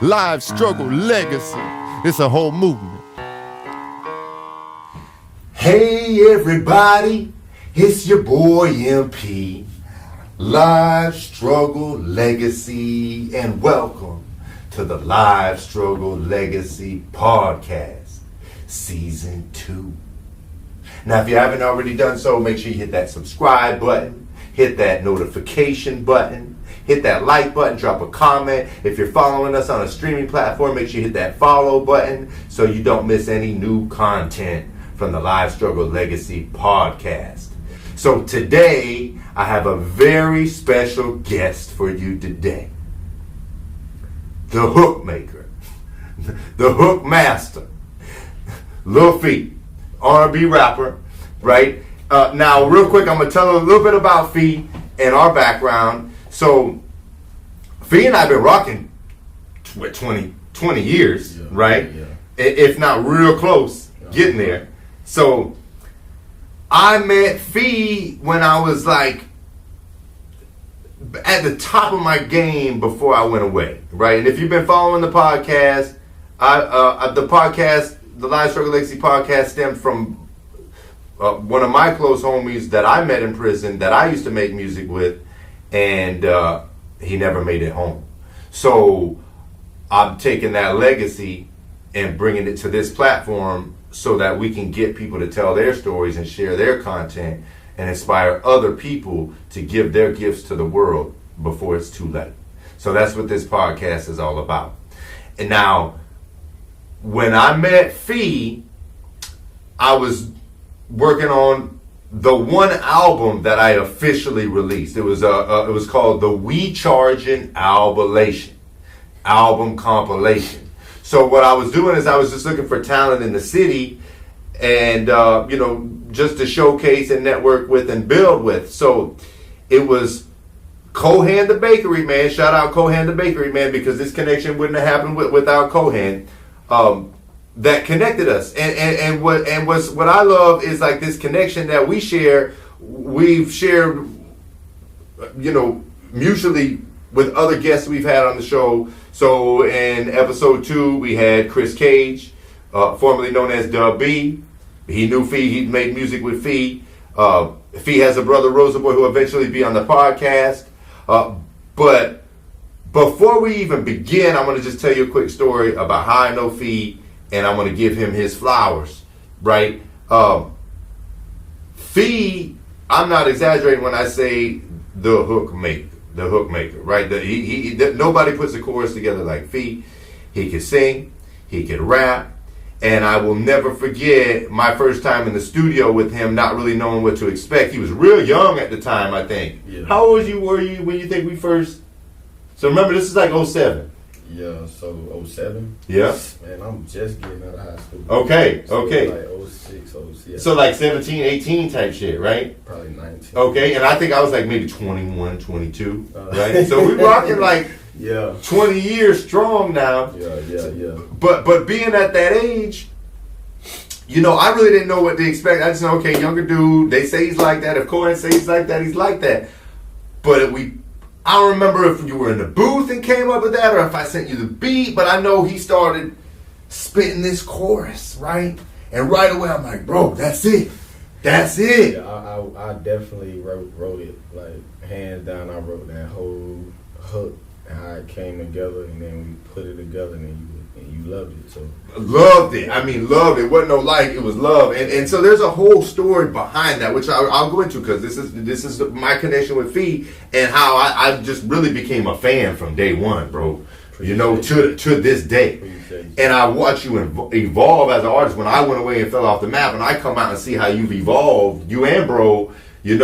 Live struggle legacy. It's a whole movement. Hey everybody, it's your boy MP. Live Struggle Legacy, and welcome to the Live Struggle Legacy Podcast, Season 2. Now, if you haven't already done so, make sure you hit that subscribe button, hit that notification button, hit that like button, drop a comment. If you're following us on a streaming platform, make sure you hit that follow button so you don't miss any new content from the Live Struggle Legacy Podcast. So today, I have a very special guest for you today. The hook maker, the hook master, Lil Phi, R&B rapper, right? Now, real quick, I'm going to tell a little bit about Phi and our background. So, Phi and I have been rocking, 20 years, yeah, right? Yeah. If not real close, getting there. So, I met Phi when I was like at the top of my game before I went away, right? And if you've been following the podcast, the Live Struggle Legacy podcast stemmed from one of my close homies that I met in prison that I used to make music with, and he never made it home. So I'm taking that legacy and bringing it to this platform so that we can get people to tell their stories and share their content and inspire other people to give their gifts to the world before it's too late. So that's what this podcast is all about. And now, when I met Phi, I was working on the one album that I officially released. It was called the We Chargin' album compilation. So what I was doing is I was just looking for talent in the city and, just to showcase and network with and build with. So it was Kohan the Bakery Man. Shout out Kohan the Bakery Man, because this connection wouldn't have happened without Kohan. That connected us. And what I love is like this connection that we share. We've shared, mutually with other guests we've had on the show. So in episode 2, we had Chris Cage, formerly known as Dub B. He knew Phi. He made music with Phi. Phi has a brother, Rosa Boy, who will eventually be on the podcast. But before we even begin, I'm going to just tell you a quick story about how I know Phi, and I'm going to give him his flowers, right? Phi, I'm not exaggerating when I say the hook maker, right? Nobody puts a chorus together like Phi. He could sing, he could rap, and I will never forget my first time in the studio with him, not really knowing what to expect. He was real young at the time, I think. Yeah. How old were you when you think we first? So remember, this is like 07. Yeah, so 07? Yeah. Man, I'm just getting out of high school. Okay. Like 06, 07. So like 17, 18 type shit, right? Probably 19. Okay, and I think I was like maybe 21, 22, right? So we rocking like 20 years strong now. Yeah. But being at that age, I really didn't know what to expect. I just know, okay, younger dude, they say he's like that. If Cohen says he's like that, he's like that. But I don't remember if you were in the booth and came up with that or if I sent you the beat, but I know he started spitting this chorus, right? And right away I'm like, bro, that's it. That's it. Yeah, I definitely wrote it. Like, hands down, I wrote that whole hook and how it came together, and then we put it together, and you loved it. So loved it. I mean, loved it. It wasn't no like, it was love. And so there's a whole story behind that, which I'll go into, because this is my connection with Phi and how I just really became a fan from day one, bro. To this day. And I watch you evolve as an artist. When I went away and fell off the map, and I come out and see how you've evolved, you and bro, and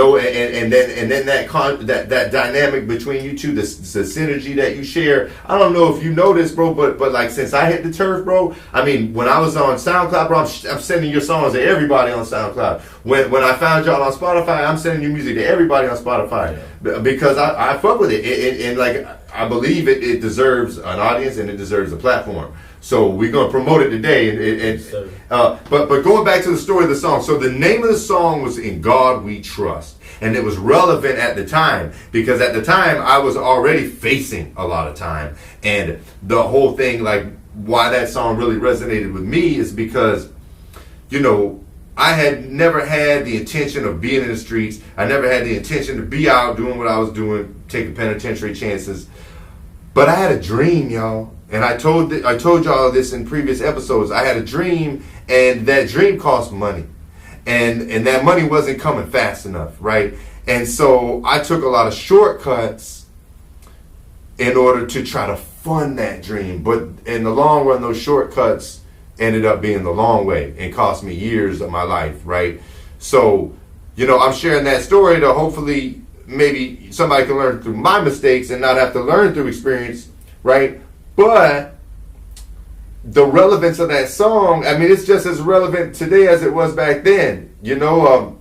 then that dynamic between you two, the synergy that you share. I don't know if you know this, bro, but like since I hit the turf, bro, I mean, when I was on SoundCloud, bro, I'm sending your songs to everybody on SoundCloud. When I found y'all on Spotify, I'm sending your music to everybody on Spotify because I fuck with it, and like I believe it deserves an audience and it deserves a platform. So we're gonna promote it today. But going back to the story of the song. So the name of the song was "In God We Trust," and it was relevant at the time because at the time I was already facing a lot of time, and the whole thing, like why that song really resonated with me is because, you know, I had never had the intention of being in the streets. I never had the intention to be out doing what I was doing, taking penitentiary chances. But I had a dream, y'all. And I told y'all this in previous episodes. I had a dream, and that dream cost money. And that money wasn't coming fast enough, right? And so I took a lot of shortcuts in order to try to fund that dream. But in the long run, those shortcuts ended up being the long way and cost me years of my life, right? So, you know, I'm sharing that story to hopefully maybe somebody can learn through my mistakes and not have to learn through experience, right? But the relevance of that song, I mean, it's just as relevant today as it was back then. You know,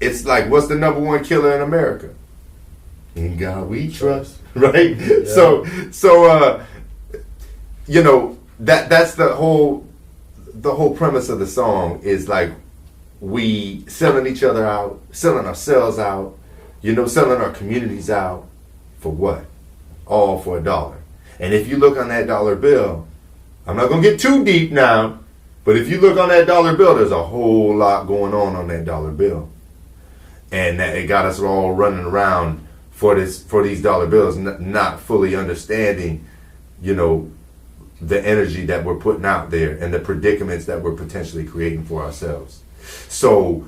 it's like, what's the number one killer in America? In God we trust, right? Yeah. So, you know, that's the whole premise of the song is like we selling each other out, selling ourselves out, you know, selling our communities out for what? All for $1. And if you look on that dollar bill, I'm not going to get too deep now, but if you look on that dollar bill, there's a whole lot going on that dollar bill. And that it got us all running around for these dollar bills, not fully understanding, you know, the energy that we're putting out there and the predicaments that we're potentially creating for ourselves. So,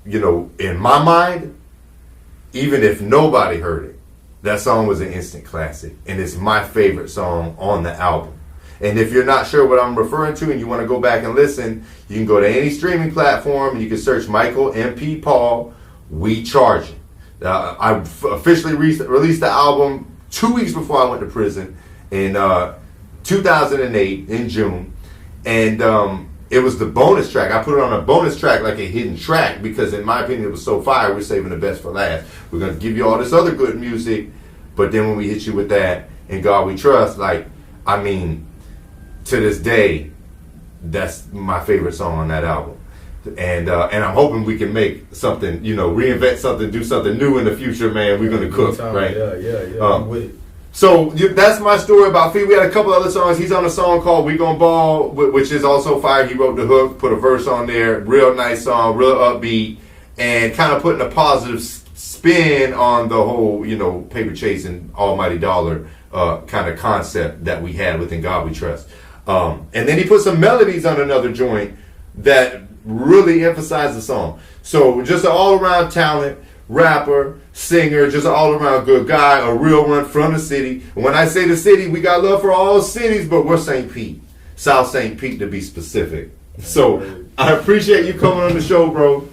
you know, in my mind, even if nobody heard it, that song was an instant classic, and it's my favorite song on the album. And if you're not sure what I'm referring to and you want to go back and listen, you can go to any streaming platform and you can search Michael MP Paul, We Charging. I officially released the album 2 weeks before I went to prison in 2008 in June, and it was the bonus track. I put it on a bonus track, like a hidden track, because in my opinion it was so fire. We're saving the best for last. We're gonna give you all this other good music, but then when we hit you with that "In God We Trust," like, I mean, to this day, that's my favorite song on that album. And I'm hoping we can make something, you know, reinvent something, do something new in the future, man. We're gonna cook, right? Yeah. I'm with it. So that's my story about Fee. We had a couple other songs. He's on a song called "We Gon' Ball," which is also fire. He wrote the hook, put a verse on there. Real nice song, real upbeat, and kind of putting a positive spin on the whole, you know, paper chasing almighty dollar kind of concept that we had within God We Trust. And then he put some melodies on another joint that really emphasize the song. So just an all-around talent, rapper, singer, just an all-around good guy, a real one from the city. And when I say the city, we got love for all cities, but we're St. Pete, South St. Pete to be specific. So I appreciate you coming on the show, bro.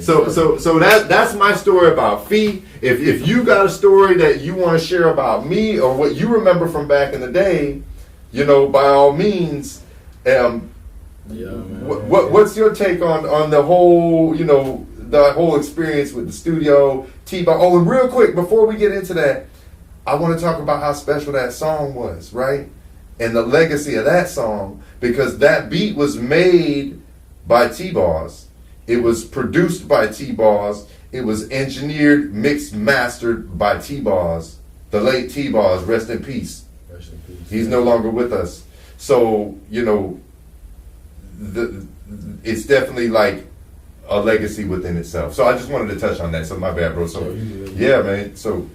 So that's my story about Fee. If you got a story that you want to share about me or what you remember from back in the day, you know, by all means. What's your take on the whole, you know, the whole experience with the studio, T-Bar? Oh, and real quick, before we get into that, I want to talk about how special that song was, right? And the legacy of that song, because that beat was made by T-Bars. It was produced by T-Bars. It was engineered, mixed, mastered by T-Bars. The late T-Bars, rest in peace. Rest in peace. He's no longer with us. So, you know, it's definitely like a legacy within itself. So I just wanted to touch on that. So my bad, bro. So yeah, man. So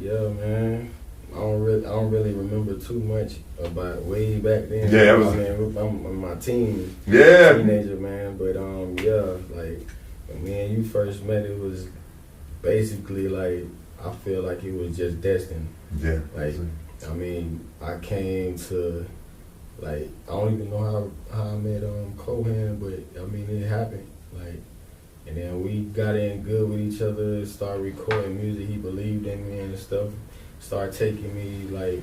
yeah, man. I don't really remember too much about way back then. Yeah, I'm my teen. Yeah, teenager, man. But yeah, like when me and you first met, it was basically like I feel like it was just destined. Yeah. Like I mean, I came to. Like, I don't even know how I met Cohan, but I mean, it happened. Like, and then we got in good with each other, started recording music. He believed in me and stuff. Started taking me, like,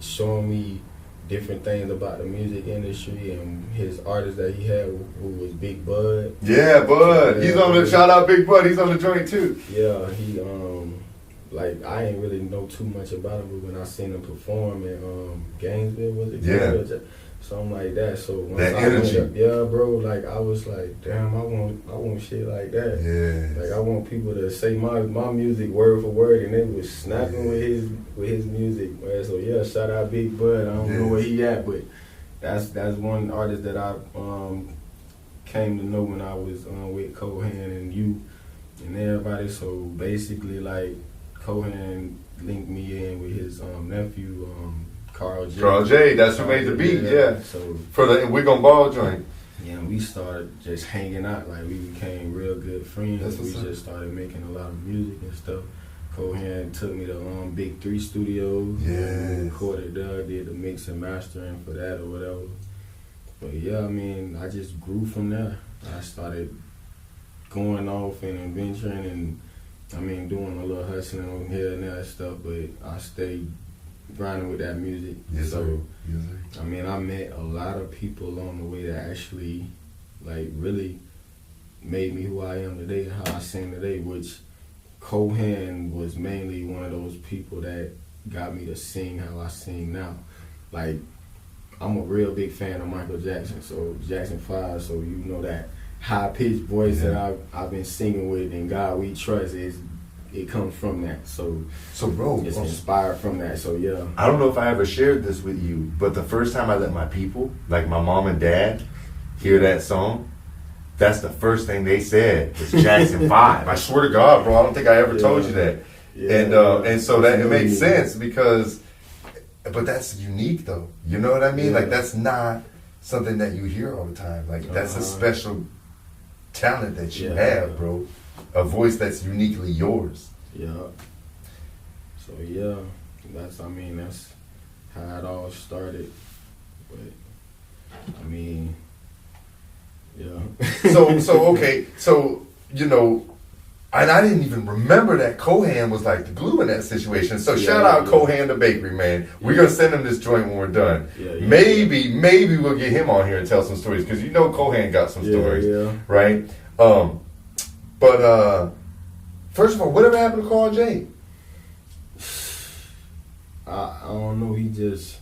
showing me different things about the music industry and his artist that he had, who was Big Bud. Yeah, Bud. He's on the, shout out Big Bud. He's on the joint too. Yeah, like I ain't really know too much about him, but when I seen him perform in Gainesville, was it? Yeah. Something like that. So once That I energy. went up, yeah, bro. Like I was like, damn, I want shit like that. Yeah. Like I want people to say my music word for word, and they was snapping with his music. Man. So yeah, shout out Big Bud. I don't know where he at, but that's one artist that I came to know when I was with Cohan and you and everybody. So basically, like Cohan linked me in with his nephew. Carl J. That's who made the beat, yeah. So for the Wig on Ball joint. Yeah, we started just hanging out. Like we became real good friends. We just started making a lot of music and stuff. Cohan took me to Ph33 Studios. Yeah. Recorded there, did the mix and mastering for that or whatever. But yeah, I mean, I just grew from there. I started going off and adventuring and I mean doing a little hustling on here and there and stuff. But I stayed grinding with that music. Yes, so, sir. Yes, sir. I mean, I met a lot of people along the way that actually, like, really made me who I am today and how I sing today, which Cohan was mainly one of those people that got me to sing how I sing now. Like, I'm a real big fan of Michael Jackson, so Jackson 5, so you know that high-pitched voice that I've been singing with and God We Trust it comes from that, so bro, it's inspired from that. So yeah, I don't know if I ever shared this with you, but the first time I let my people, like my mom and dad, hear that song, that's the first thing they said was Jackson 5. I swear to God, bro, I don't think I ever told you that. Yeah, and so that it makes sense because, but that's unique though. You know what I mean? Like that's not something that you hear all the time. Like that's a special talent that you have, bro. A voice that's uniquely yours. Yeah. So yeah, that's how it all started. But I mean, yeah. So you know, and I didn't even remember that Cohan was like the glue in that situation. So shout out Cohan the Bakery, man. We're gonna send him this joint when we're done. Maybe we'll get him on here and tell some stories because you know Cohan got some stories, right? But first of all, whatever happened to Carl J? I don't know. He just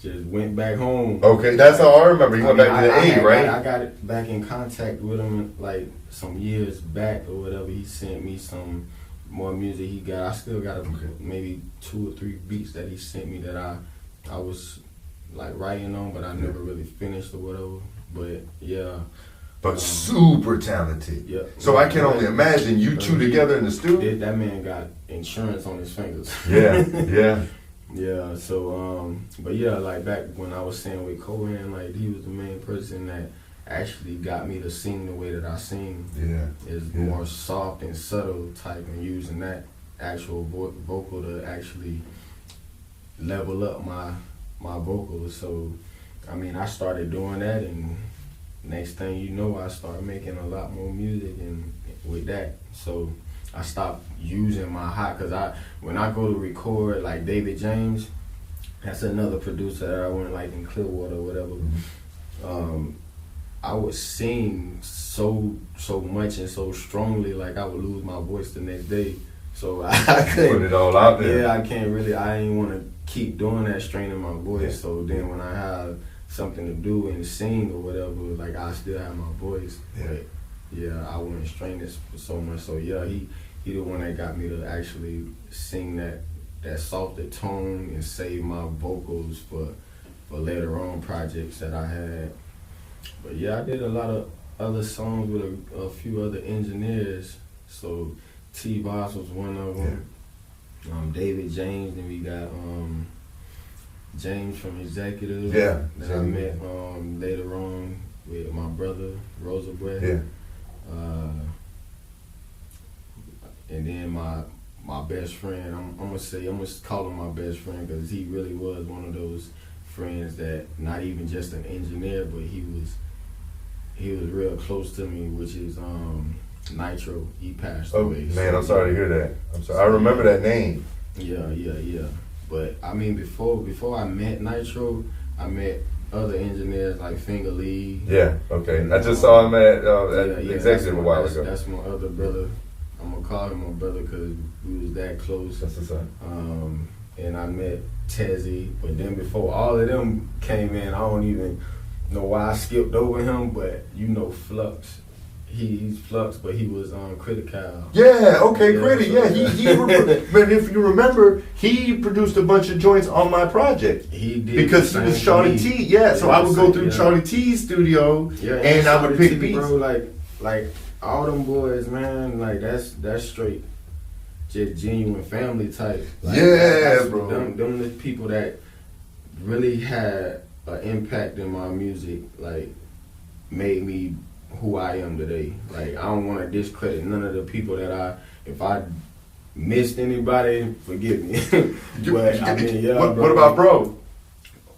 went back home. Okay, that's how I remember. He went back to the A, right? I got it back in contact with him like some years back or whatever. He sent me some more music he got. I still got maybe 2 or 3 beats that he sent me that I was like writing on, but I never really finished or whatever. But yeah. But super talented. Yeah. So I can only imagine you two together in the studio. That man got insurance on his fingers. Yeah. Yeah. So, but yeah, like back when I was singing with Cohan, like he was the main person that actually got me to sing the way that I sing. Yeah. It's more soft and subtle type, and using that actual vocal to actually level up my vocals. So, I mean, I started doing that and. Next thing you know, I started making a lot more music and with that. So I stopped using my because when I go to record like David James, that's another producer that I went like in Clearwater or whatever. I would sing so much and so strongly, like I would lose my voice the next day. So I couldn't put it all out there. Yeah, I ain't want to keep doing that, straining my voice. So then when I have something to do and sing or whatever, like I still have my voice. But yeah, I wouldn't strain it so much. So yeah, he the one that got me to actually sing that softer tone and save my vocals for later on projects that I had. But yeah, I did a lot of other songs with a few other engineers. So T-Boss was one of them. David James, and we got James from Executive that I met later on with my brother Roosevelt. And then my best friend, I'm gonna call him my best friend because he really was one of those friends that not even just an engineer, but he was real close to me, which is Nitro. He passed away. Man, I'm sorry to hear that. I'm sorry. I remember that name. Yeah. But I mean, before I met Nitro, I met other engineers like Finger Lee. Yeah. Okay. I just saw him at Executive a while ago. That's my other brother. I'm gonna call him my brother because we was that close. That's what's up. And I met Tezzy, but then before all of them came in, I don't even know why I skipped over him, but you know Flux. He's Flux, but he was on Critical. Yeah, okay, Yeah, Credit. so, Yeah, yeah. but if you remember, he produced a bunch of joints on my project. He did Because he was Charlie T. Yeah, so I would go through Charlie T's studio and I would pick beats. Bro, like all them boys, man, like that's straight, just genuine family type. Like, Yeah, bro. Them the people that really had an impact in my music, like made me who I am today. Like I don't want to discredit none of the people that if I missed anybody, forgive me. But I mean, yeah. What about bro?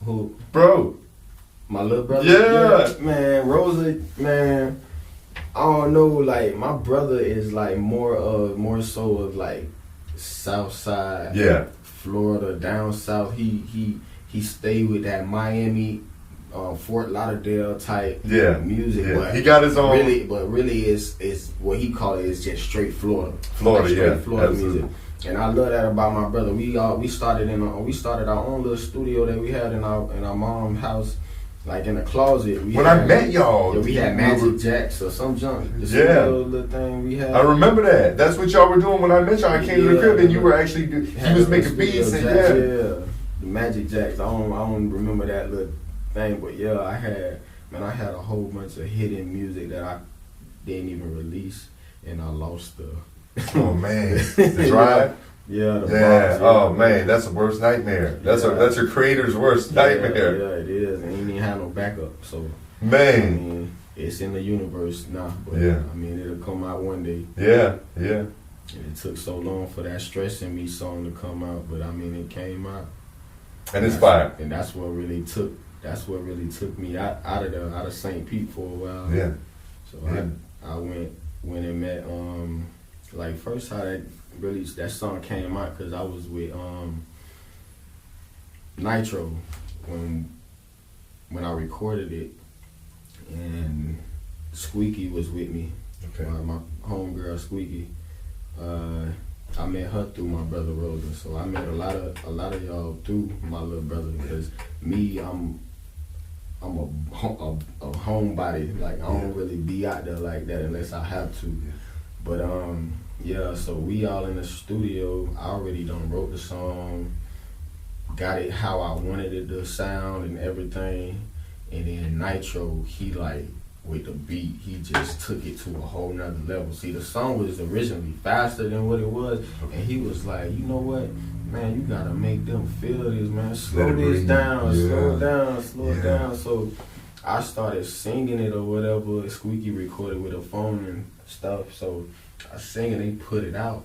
Who? Bro. My little brother? Yeah. Man, Rosa, man, I don't know, like my brother is like more so of like South Side, Yeah. Florida, down south. He stayed with that Miami, Fort Lauderdale type music. Yeah. But He got his own. Really is what he call it is just straight Florida. Florida, like straight yeah. Florida Absolutely. music. And I love that about my brother. We started our own little studio that we had in our mom's house, like in a closet. I met y'all, yeah, we had Magic Jacks or some junk. Yeah. Little thing we had. I remember that. That's what y'all were doing when I met y'all. I came to the crib and you were actually he was making beats and the Magic Jacks. I don't remember that little thing, but yeah, I had a whole bunch of hidden music that I didn't even release, and I lost the. Oh man, the drive. Yeah, box, oh man, that's the worst nightmare. That's your creator's worst nightmare. Yeah, it is, and he didn't have no backup. So man, I mean, it's in the universe now. But I mean, it'll come out one day. Yeah. And it took so long for that Stressing Me song to come out, but I mean, it came out. And it's fire. And that's what really took me out of St. Pete for a while. Yeah. So I went and met like first how that song came out, because I was with Nitro when I recorded it, and Squeaky was with me. Okay. My homegirl Squeaky. I met her through my brother Rosa, so I met a lot of y'all through my little brother, because me, I'm a homebody. Like I don't really be out there like that unless I have to. But so we all in the studio. I already done wrote the song, got it how I wanted it to sound and everything. And then Nitro, he like with the beat, he just took it to a whole nother level. See, the song was originally faster than what it was, and he was like, you know what, man, you gotta make them feel this, man. Slow this down, slow it down. So I started singing it or whatever. Squeaky recorded with a phone and stuff. So I sang it, they put it out.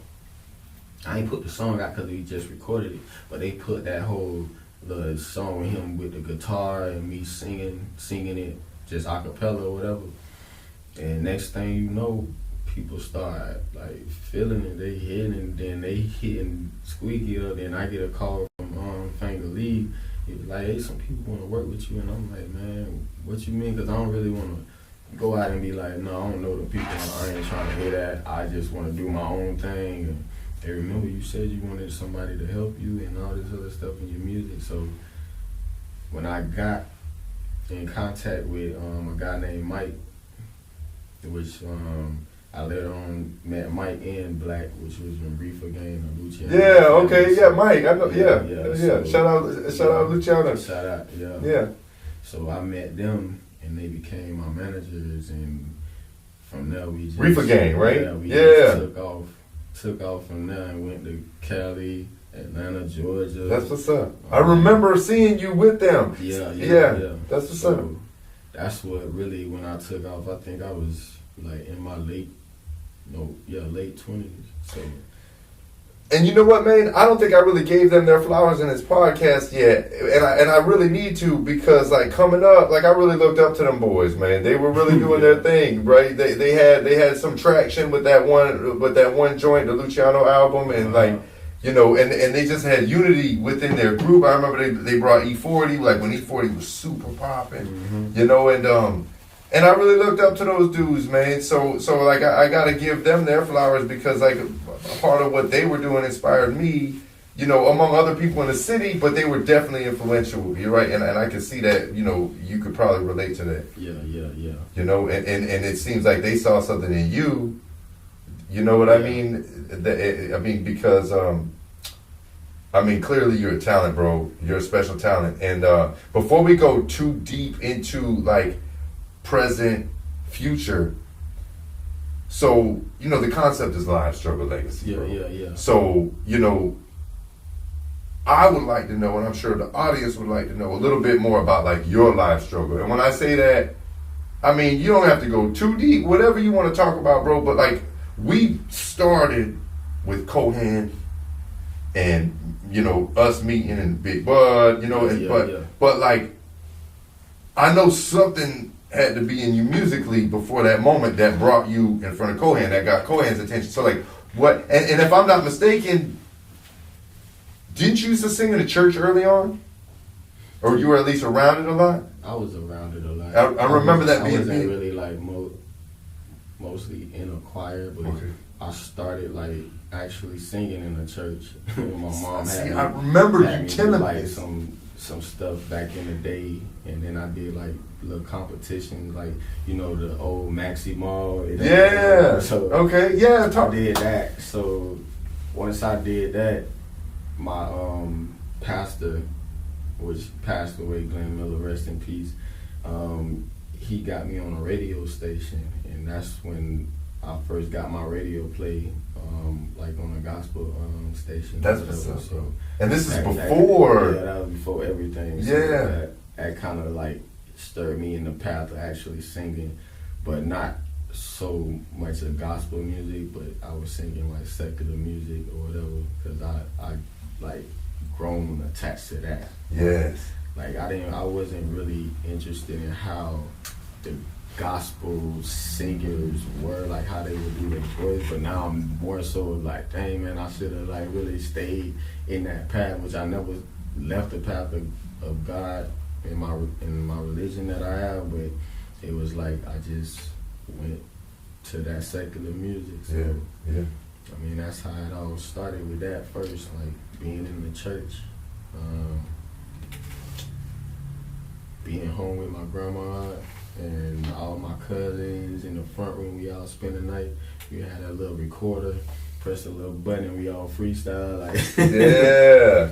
I ain't put the song out because we just recorded it, but they put that whole the song with him with the guitar and me singing it just a cappella or whatever. And next thing you know, people start like feeling it, they hitting, and then they hitting Squeaky up. Then I get a call from Finger Lee. He was like, hey, some people want to work with you, and I'm like, man, what you mean? Because I don't really want to go out and be like, no, I don't know the people. I ain't trying to hear that. I just want to do my own thing. And hey, remember you said you wanted somebody to help you and all this other stuff in your music. So when I got in contact with a guy named Mike, which I later on met Mike and Black, which was in Reefer Gang or Luciano. Yeah, okay, yeah, Mike. I know, yeah. So, shout out Luciano. Shout out, Yeah. So I met them and they became my managers, and from there we just Reefer Gang, right? Yeah, we just took off from there and went to Cali, Atlanta, Georgia. That's what's up. I remember seeing you with them. Yeah. That's what's up. That's what really, when I took off, I think I was like in my late 20s. So. And you know what, man? I don't think I really gave them their flowers in this podcast yet, and I really need to, because like coming up, like I really looked up to them boys, man. They were really doing their thing, right? They had some traction with that one joint, the Luciano album, and like, you know, and they just had unity within their group. I remember they brought E40, like when E40 was super popping, you know, and And I really looked up to those dudes, man. So like I gotta give them their flowers because like a part of what they were doing inspired me, you know, among other people in the city, but they were definitely influential. You're right, and I can see that, you know, you could probably relate to that. Yeah. You know, and it seems like they saw something in you. You know what I mean? I mean, because I mean, clearly you're a talent, bro. You're a special talent. And before we go too deep into like present, future, so you know the concept is live struggle legacy. Bro. Yeah. So you know, I would like to know, and I'm sure the audience would like to know a little bit more about like your live struggle. And when I say that, I mean you don't have to go too deep, whatever you want to talk about, bro. But like we started with Cohan, and you know us meeting in Big Bud, you know, but like I know something had to be in you musically before that moment that brought you in front of Cohan, that got Cohan's attention. So like what, and if I'm not mistaken, didn't you used to sing in the church early on? Or you were at least around it a lot? I was around it a lot. I remember that being I wasn't big. really like mostly in a choir, but Okay. I started like actually singing in the church. My mom See, had me, I remember had you me do, telling like me. some stuff back in the day, and then I did like little competitions, like you know the old Maxi Mall. Yeah. So Okay. Yeah. I did that. So once I did that, my pastor, which passed away, Glenn Miller, rest in peace. He got me on a radio station, and that's when I first got my radio play, like on a gospel station. That's whatever. what's up, So bro. And this is that before. was before everything. So Yeah. that kind of like stirred me in the path of actually singing, but not so much of gospel music, but I was singing like secular music or whatever, because I like grown attached to that. Yes. Like I wasn't really interested in how the gospel singers were, like how they would do their voice, but now I'm more so like, dang man, I should have like really stayed in that path, which I never left the path of God in my religion that I have, but it was like I just went to that secular music. So Yeah. I mean that's how it all started with that first, like being in the church. Being home with my grandma and all my cousins in the front room, we all spend the night. We had a little recorder, press a little button, we all freestyle like. Yeah.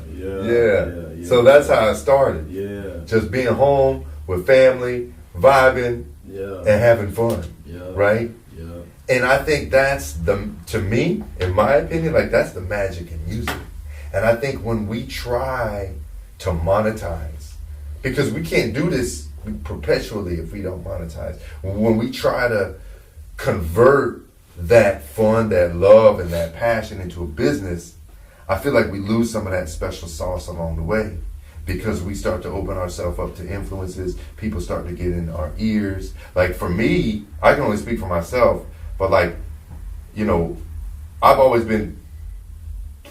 So that's how it started. Yeah. Just being home with family, vibing, and having fun. Yeah. Right? Yeah. And I think that's to me, in my opinion, like that's the magic in music. And I think when we try to monetize, because we can't do this perpetually if we don't monetize. When we try to convert that fun, that love, and that passion into a business, I feel like we lose some of that special sauce along the way because we start to open ourselves up to influences. People start to get in our ears. Like for me, I can only speak for myself, but like, you know, I've always been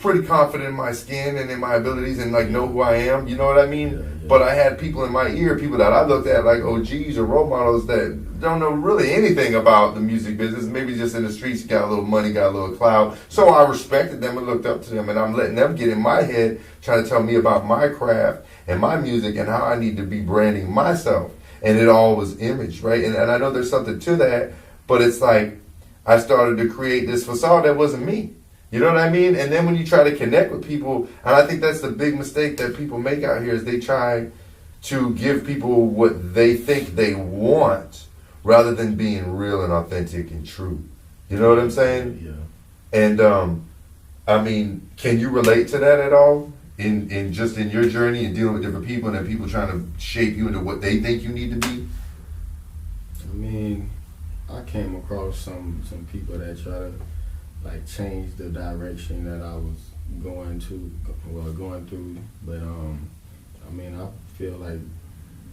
pretty confident in my skin and in my abilities and like know who I am, you know what I mean? Yeah. But I had people in my ear, people that I looked at like OGs or role models that don't know really anything about the music business. Maybe just in the streets, got a little money, got a little clout. So I respected them and looked up to them, and I'm letting them get in my head, trying to tell me about my craft and my music and how I need to be branding myself. And it all was image, right? And I know there's something to that, but it's like I started to create this facade that wasn't me. You know what I mean? And then when you try to connect with people, and I think that's the big mistake that people make out here is they try to give people what they think they want rather than being real and authentic and true. You know what I'm saying? Yeah. And I mean, can you relate to that at all? In just in your journey and dealing with different people and then people trying to shape you into what they think you need to be? I mean, I came across some people that try to like change the direction that I was going through, but I mean, I feel like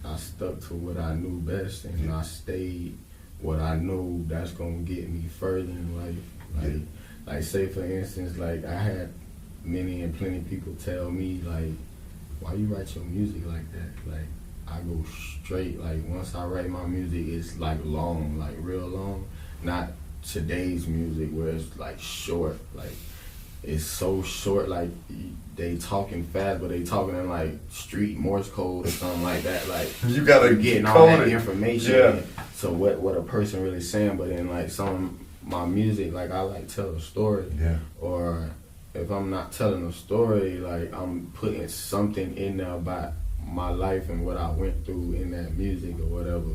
I stuck to what I knew best, and I stayed what I know that's gonna get me further in life. Like say for instance, like I had many and plenty people tell me like, why you write your music like that? Like I go straight. Like once I write my music, it's like long, like real long. Not today's music where it's like short. Like it's so short. Like they talking fast, but they talking in like street Morse code or something like that. Like you gotta getting all that information. Yeah. So what a person really saying, but in like my music, like I like tell a story. Yeah. Or if I'm not telling a story, like I'm putting something in there about my life and what I went through in that music or whatever.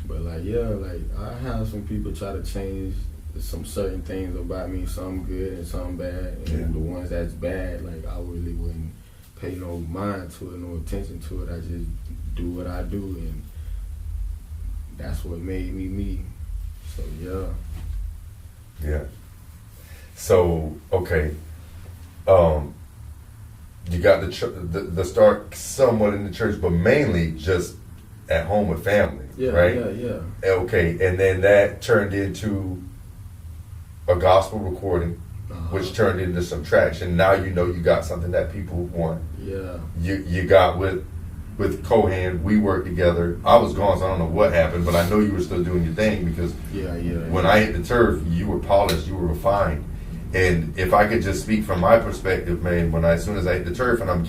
But like yeah, like I have some people try to change some certain things about me, some good and some bad, and the ones that's bad, like I really wouldn't pay no mind to it, no attention to it. I just do what I do, and that's what made me me. So yeah. Yeah. So okay, you got the start somewhat in the church, but mainly just at home with family, right? Yeah. Okay, and then that turned into a gospel recording, which turned into some traction. Now you know you got something that people want. Yeah. You got with Cohan, we worked together. I was gone, so I don't know what happened, but I know you were still doing your thing because when I hit the turf, you were polished, you were refined. And if I could just speak from my perspective, man, as soon as I hit the turf and I was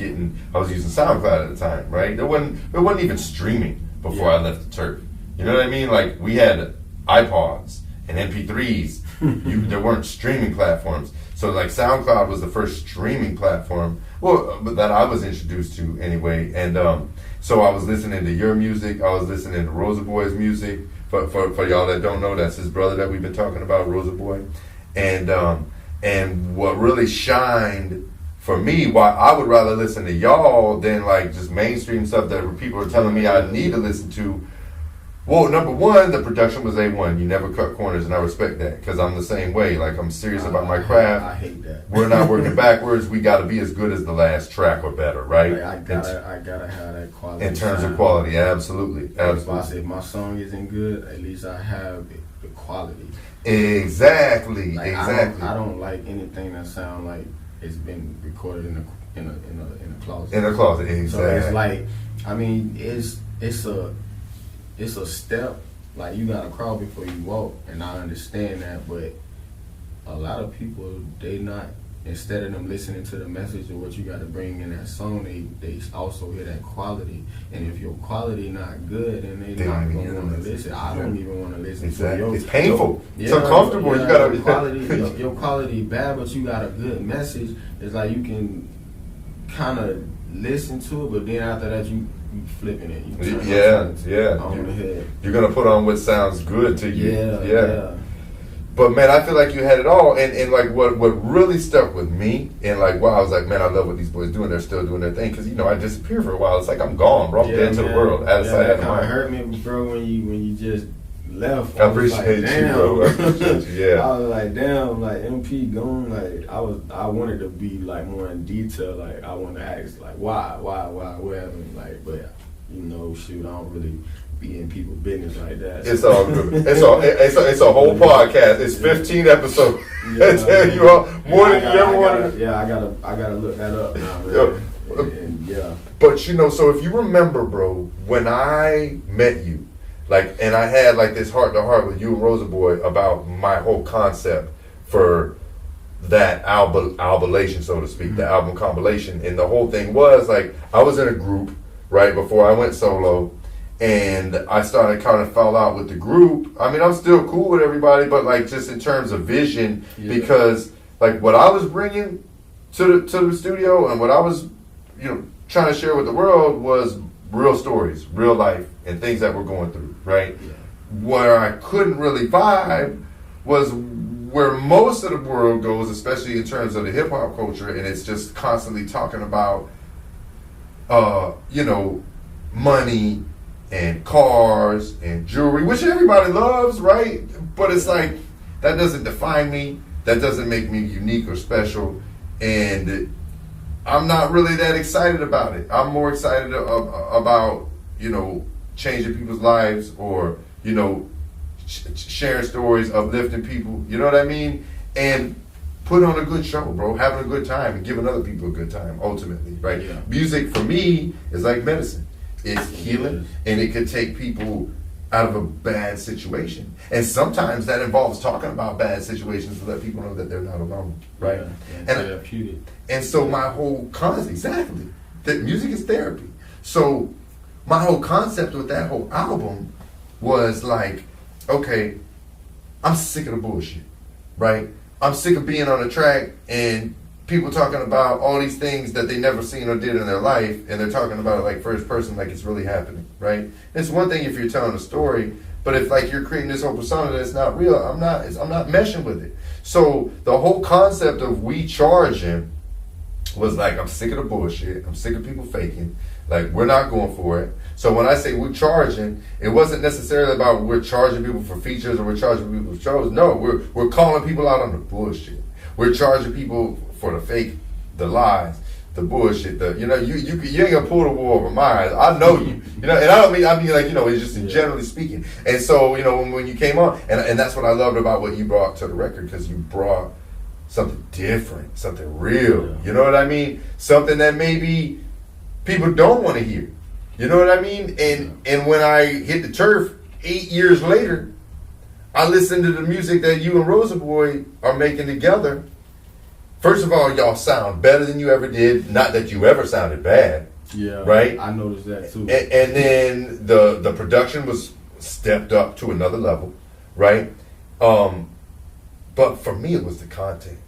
using SoundCloud at the time, right? It wasn't even streaming before I left the turf. You know what I mean? Like we had iPods and MP3s. There weren't streaming platforms. So like SoundCloud was the first streaming platform, that I was introduced to anyway. And so I was listening to your music. I was listening to Rosa Boy's music. For y'all that don't know, that's his brother that we've been talking about, Rosa Boy. And what really shined for me, why I would rather listen to y'all than like just mainstream stuff that people are telling me I need to listen to. Well, number one, the production was A1. You never cut corners, and I respect that because I'm the same way. Like, I'm serious about my craft. I hate that. We're not working backwards. We got to be as good as the last track or better, right? Like, I gotta have that quality. In terms of quality, absolutely. If my song isn't good, at least I have the quality. Exactly. Like, exactly. I don't like anything that sounds like it's been recorded in a closet. In a closet, exactly. So it's like, I mean, it's a step, like you gotta crawl before you walk, and I understand that, but a lot of people, they not, instead of them listening to the message of what you gotta bring in that song, they also hear that quality, and if your quality not good, then they not gonna wanna listen. I don't even wanna listen to your, it's painful. It's uncomfortable. You gotta your quality bad, but you got a good message. It's like you can kind of listen to it, but then after that you flipping it. You on the head. You're gonna put on what sounds good to you. Yeah. But man, I feel like you had it all, and like what really stuck with me, and like I was like, man, I love what these boys doing. They're still doing their thing because I disappeared for a while. It's like I'm gone, bro. I'm dead to the world, out of sight, out of mind. It hurt me, bro, when you just left. I appreciate you, bro. I appreciate you. Yeah. I was like, damn, like MP gone. Like I wanted to be like more in detail. Like I wanted to ask like why, what happened? Like, but shoot, I don't really be in people's business like that. It's all good. It's a whole podcast. It's 15 episodes. I tell you all more than you ever wanted. Yeah, I gotta look that up now, man. And But so if you remember, bro, when I met you, like, and I had like this heart to heart with you and Rosa Boy about my whole concept for that albulation, so to speak, the album compilation, and the whole thing was like I was in a group right before I went solo. And I started kind of fell out with the group. I mean, I'm still cool with everybody, but like just in terms of vision, because like what I was bringing to the studio and what I was, trying to share with the world was real stories, real life, and things that we're going through, right? Yeah. Where I couldn't really vibe was where most of the world goes, especially in terms of the hip hop culture, and it's just constantly talking about, money and cars and jewelry, which everybody loves, right? But it's like, that doesn't define me. That doesn't make me unique or special. And I'm not really that excited about it. I'm more excited about, changing people's lives or, sharing stories, uplifting people, you know what I mean? And put on a good show, bro. Having a good time and giving other people a good time, ultimately, right? Yeah. Music, for me, is like medicine. It's healing, and it could take people out of a bad situation. And sometimes that involves talking about bad situations to let people know that they're not alone, right? And therapeutic. And so my whole concept, exactly, that music is therapy. So my whole concept with that whole album was like, okay, I'm sick of the bullshit, right? I'm sick of being on a track and people talking about all these things that they never seen or did in their life, and they're talking about it like first person, like it's really happening, right? It's one thing if you're telling a story, but if like you're creating this whole persona that's not real, I'm not meshing with it. So the whole concept of we charging was like, I'm sick of the bullshit. I'm sick of people faking. Like, we're not going for it. So when I say we're charging, it wasn't necessarily about we're charging people for features or we're charging people for shows. No, we're calling people out on the bullshit. We're charging people for the fake, the lies, the bullshit. You ain't gonna pull the wool over my eyes. I know you. And I mean like, it's just generally speaking. And so, when you came on, and that's what I loved about what you brought to the record, because you brought something different, something real. Yeah. You know what I mean? Something that maybe people don't want to hear. You know what I mean? And when I hit the turf 8 years later, I listened to the music that you and Rosa Boy are making together. First of all, y'all sound better than you ever did. Not that you ever sounded bad. Yeah. Right? I noticed that too. And then the production was stepped up to another level. Right? But for me, it was the content.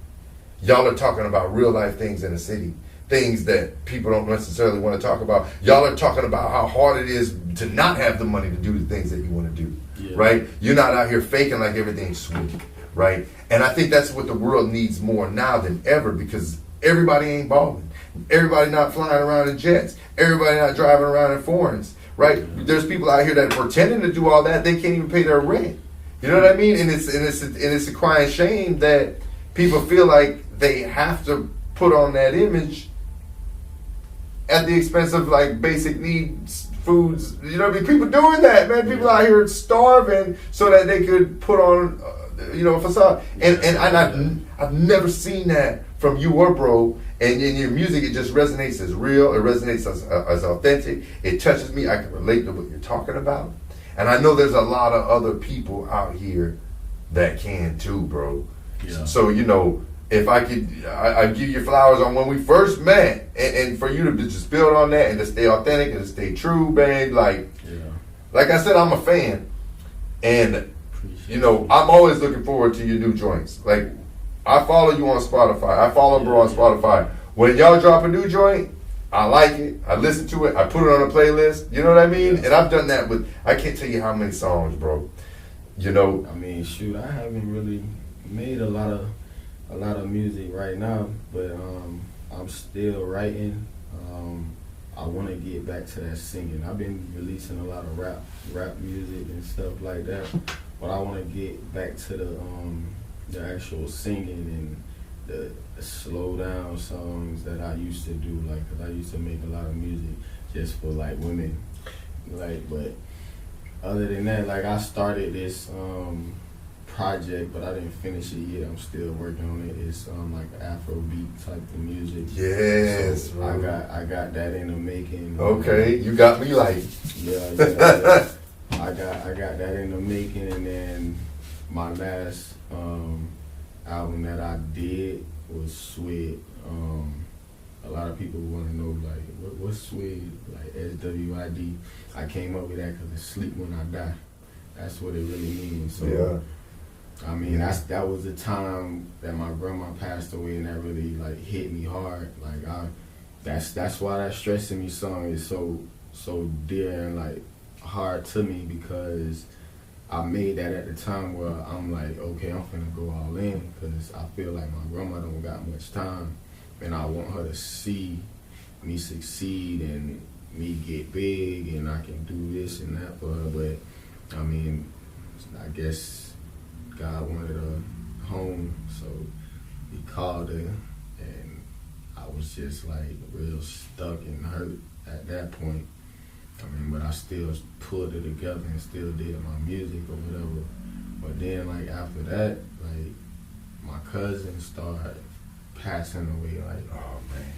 Y'all are talking about real life things in the city. Things that people don't necessarily want to talk about. Y'all are talking about how hard it is to not have the money to do the things that you want to do, right? You're not out here faking like everything's sweet, right? And I think that's what the world needs more now than ever, because everybody ain't balling. Everybody not flying around in jets. Everybody not driving around in foreigns, right? There's people out here that are pretending to do all that. They can't even pay their rent. You know what I mean? And it's a crying shame that people feel like they have to put on that image at the expense of like basic needs, foods. You know what I mean? People doing that, man. People out here starving so that they could put on, a facade. And I've never seen that from you or bro. And in your music, it just resonates as real. It resonates as authentic. It touches me. I can relate to what you're talking about. And I know there's a lot of other people out here that can too, bro. Yeah. So, if I could, I'd give you flowers on when we first met, and for you to just build on that and to stay authentic and to stay true, babe. Like I said, I'm a fan, and I'm always looking forward to your new joints. Like, I follow you on Spotify. I follow bro on Spotify. When y'all drop a new joint, I like it. I listen to it. I put it on a playlist. You know what I mean? And I've done that with, I can't tell you how many songs, bro. I mean, shoot, I haven't really made a lot of music right now, but I'm still writing. I want to get back to that singing. I've been releasing a lot of rap music and stuff like that, but I want to get back to the actual singing and the slow down songs that I used to do, like, 'cause I used to make a lot of music just for like women, like. But other than that, like, I started this project, but I didn't finish it yet. I'm still working on it. It's like Afrobeat type of music. Yes, so I got that in the making. Okay, you got me like. Yeah. I got that in the making, and then my last album that I did was Swed. A lot of people want to know, like, what's Swed, like SWID. I came up with that because it's sleep when I die. That's what it really means. So, I mean, that was the time that my grandma passed away, and that really like hit me hard. Like, that's why that Stressing Me song is so dear and like hard to me, because I made that at the time where I'm like, okay, I'm finna go all in, because I feel like my grandma don't got much time, and I want her to see me succeed and me get big, and I can do this and that for her. But I mean, I guess God wanted a home, so he called her, and I was just like real stuck and hurt at that point. I mean, but I still pulled it together and still did my music or whatever. But then, like, after that, like, my cousin started passing away, like, Oh man.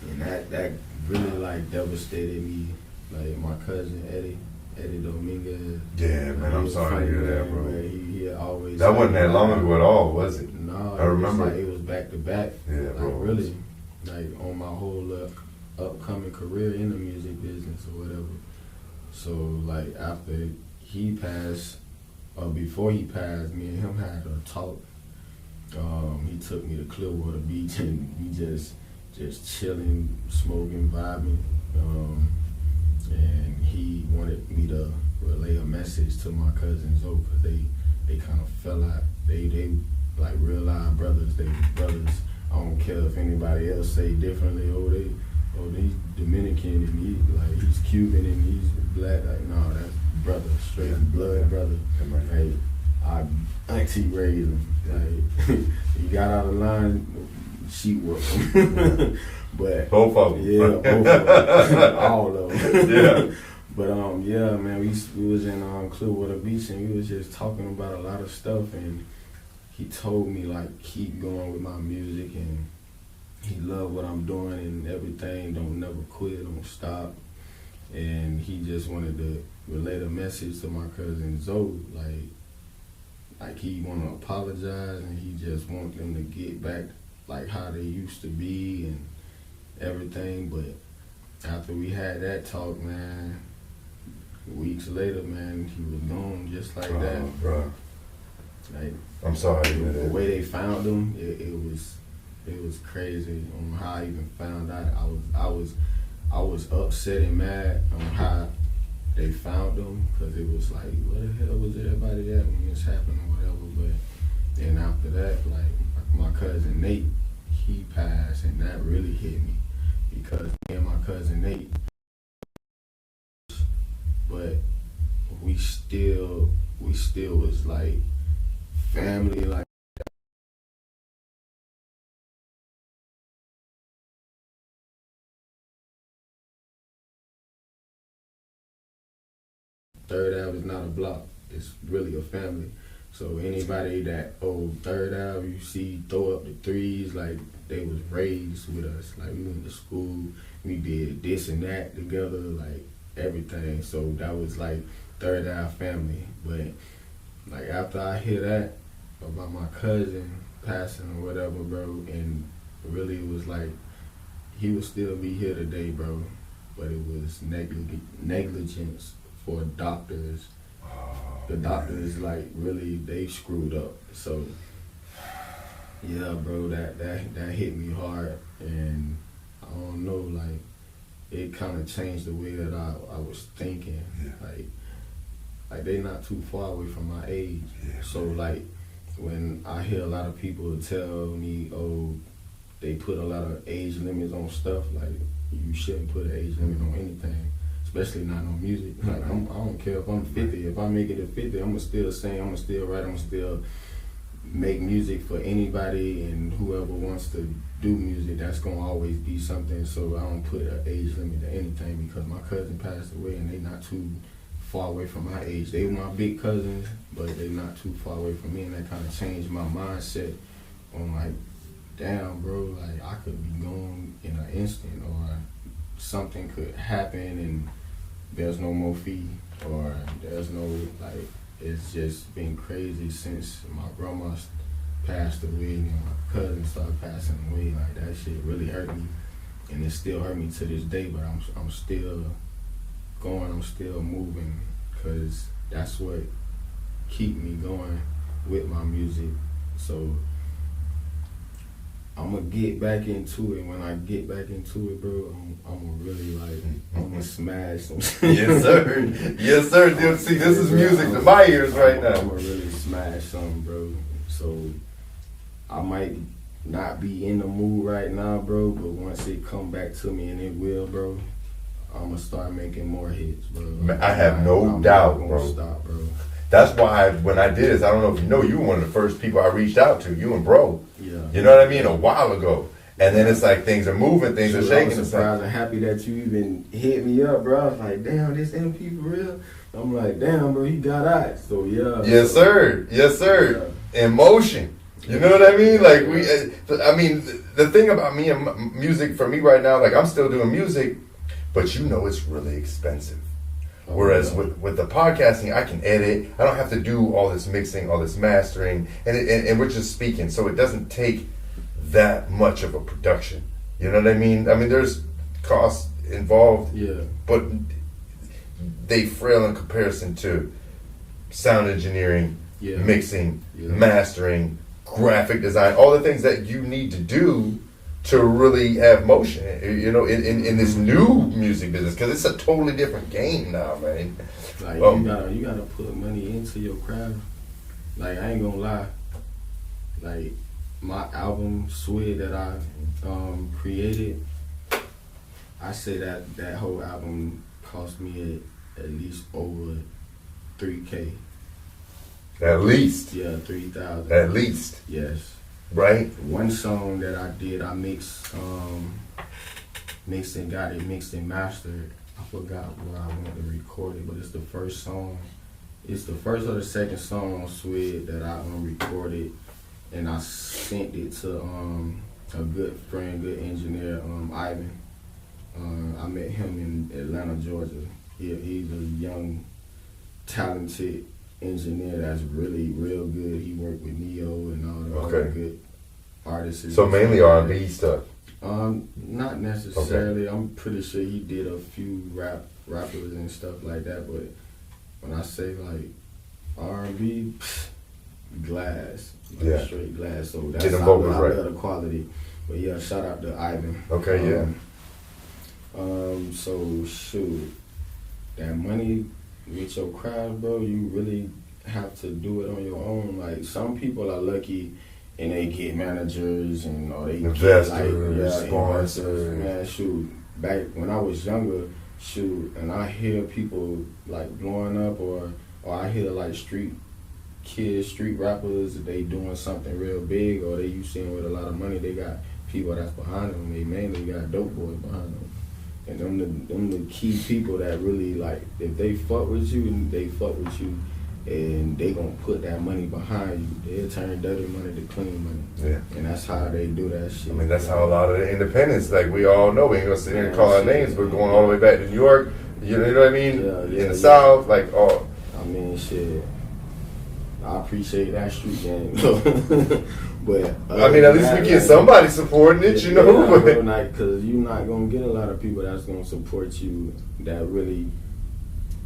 and that really like devastated me. Like, cousin Eddie Dominguez. Yeah, man, I'm sorry to hear that, bro. Man, he always. That wasn't that long ago at all, was it? No, I remember. It was back to back. Yeah, like, bro. Really, like on my whole upcoming career in the music business or whatever. So like after he passed, or before he passed, me and him had a talk. He took me to Clearwater Beach and we just chilling, smoking, vibing. And he wanted me to relay a message to my cousin Zoe because they kind of fell out. They like real live brothers. They brothers. I don't care if anybody else say differently. He's Dominican and he's Cuban and he's black. Like, no, that's brother, straight blood brother. Like, I auntie raised him. Like, he got out of line, sheep whooped him. But both of them. Yeah, both of them. All of them. Yeah. But yeah, man, we was in Clearwater Beach and we was just talking about a lot of stuff, and he told me like keep going with my music, and he loved what I'm doing and everything. Don't never quit, don't stop. And he just wanted to relay a message to my cousin Zoe, like he want to apologize and he just want them to get back like how they used to be and everything. But after we had that talk, man, weeks later, man, he was gone just like that. Bro. Like, I'm sorry to hear the that. way they found him, it was crazy on how I even found out. I was upset and mad on how they found him because it was like, where the hell was everybody at when this happened or whatever. But then after that, like my cousin Nate, he passed, and that really hit me because me and my cousin Nate, but we still was like family, like. Third Ave is not a block, it's really a family. So anybody that Third Ave, you see throw up the threes, like they was raised with us. Like we went to school, we did this and that together, like everything. So that was like Third Ave family. But like after I hear that about my cousin passing or whatever, bro, and really it was like he would still be here today, bro. But it was negligence for doctors. The doctors, like, really, they screwed up. So, yeah, bro, that hit me hard. And I don't know, like, it kind of changed the way that I was thinking. Yeah. Like they not too far away from my age. Yeah, so, like, when I hear a lot of people tell me, they put a lot of age limits on stuff, like, you shouldn't put an age limit on anything. Especially not on music. Like I don't care if I'm 50. If I make it at 50, I'ma still sing. I'ma still write. I'ma still make music for anybody and whoever wants to do music. That's gonna always be something. So I don't put an age limit to anything because my cousin passed away and they not too far away from my age. They were my big cousins, but they not too far away from me, and that kind of changed my mindset on like, damn, bro, like I could be gone in an instant, or something could happen and there's no more fee, or there's no, like, it's just been crazy since my grandma passed away and my cousin started passing away. Like, that shit really hurt me, and it still hurt me to this day, but I'm still going, I'm still moving, because that's what keep me going with my music. So I'm gonna get back into it. When I get back into it, bro, I'm gonna really I'm gonna smash some shit. Yes, sir. Yes, sir. See, this is music to my ears right now. I'm gonna really smash something, bro. So I might not be in the mood right now, bro, but once it come back to me, and it will, bro, I'm gonna start making more hits, bro. I have no doubt, bro. Stop, bro. That's why when I did this, I don't know if you know, you were one of the first people I reached out to, you and bro. Yeah. You know what I mean? A while ago. And then it's like things are moving, things are shaking. I'm surprised and happy that you even hit me up, bro. I was like, damn, this MP for real? I'm like, damn, bro, he got eyes. So, yeah. Yes, sir. Yes, sir. Yeah. In motion. You know what I mean? Like, the thing about me and music for me right now, like, I'm still doing music, but you know it's really expensive. Whereas with the podcasting, I can edit. I don't have to do all this mixing, all this mastering, and we're just speaking, so it doesn't take that much of a production. You know what I mean? I mean, there's costs involved, but they frail in comparison to sound engineering, mixing, mastering, graphic design, all the things that you need to do to really have motion, you know, in this new music business, because it's a totally different game now, man. Like you gotta put money into your craft. Like, I ain't gonna lie, like my album Swig that I created, I say that whole album cost me at least over $3,000. At least. Yeah, $3,000. At least. Yes. Right. One song that I did, I mixed and got it mixed and mastered. I forgot where I went to record it, but it's the first song. It's the first or the second song on Swig that I recorded, and I sent it to a good friend, good engineer, Ivan. I met him in Atlanta, Georgia. He's a young, talented engineer that's really real good. He worked with Neo and all the other good artists. So mainly R&B stuff. Not necessarily. Okay. I'm pretty sure he did a few rappers and stuff like that. But when I say like R&B, glass, like straight glass. So that's how I love the quality. But yeah, shout out to Ivan. Okay, So shoot, that money with your craft, bro, you really have to do it on your own. Like, some people are lucky and they get managers and or they investors, get sponsors. Man, shoot, back when I was younger, and I hear people like blowing up or I hear like street rappers, they doing something real big, or they you seeing with a lot of money, they got people that's behind them. They mainly got dope boys behind them. And them the key people that really, like, if they fuck with you and they fuck with you and they gonna put that money behind you, they'll turn dirty money to clean money. Yeah. And that's how they do that shit. I mean, that's how a lot of the independents, like we all know, we ain't gonna sit here and call our names, but going all the way back to New York, you know what I mean? In the South, like, oh. I mean, shit, I appreciate that street game. But I mean, at least we get somebody supporting it, you know. Because you're not gonna get a lot of people that's gonna support you, that really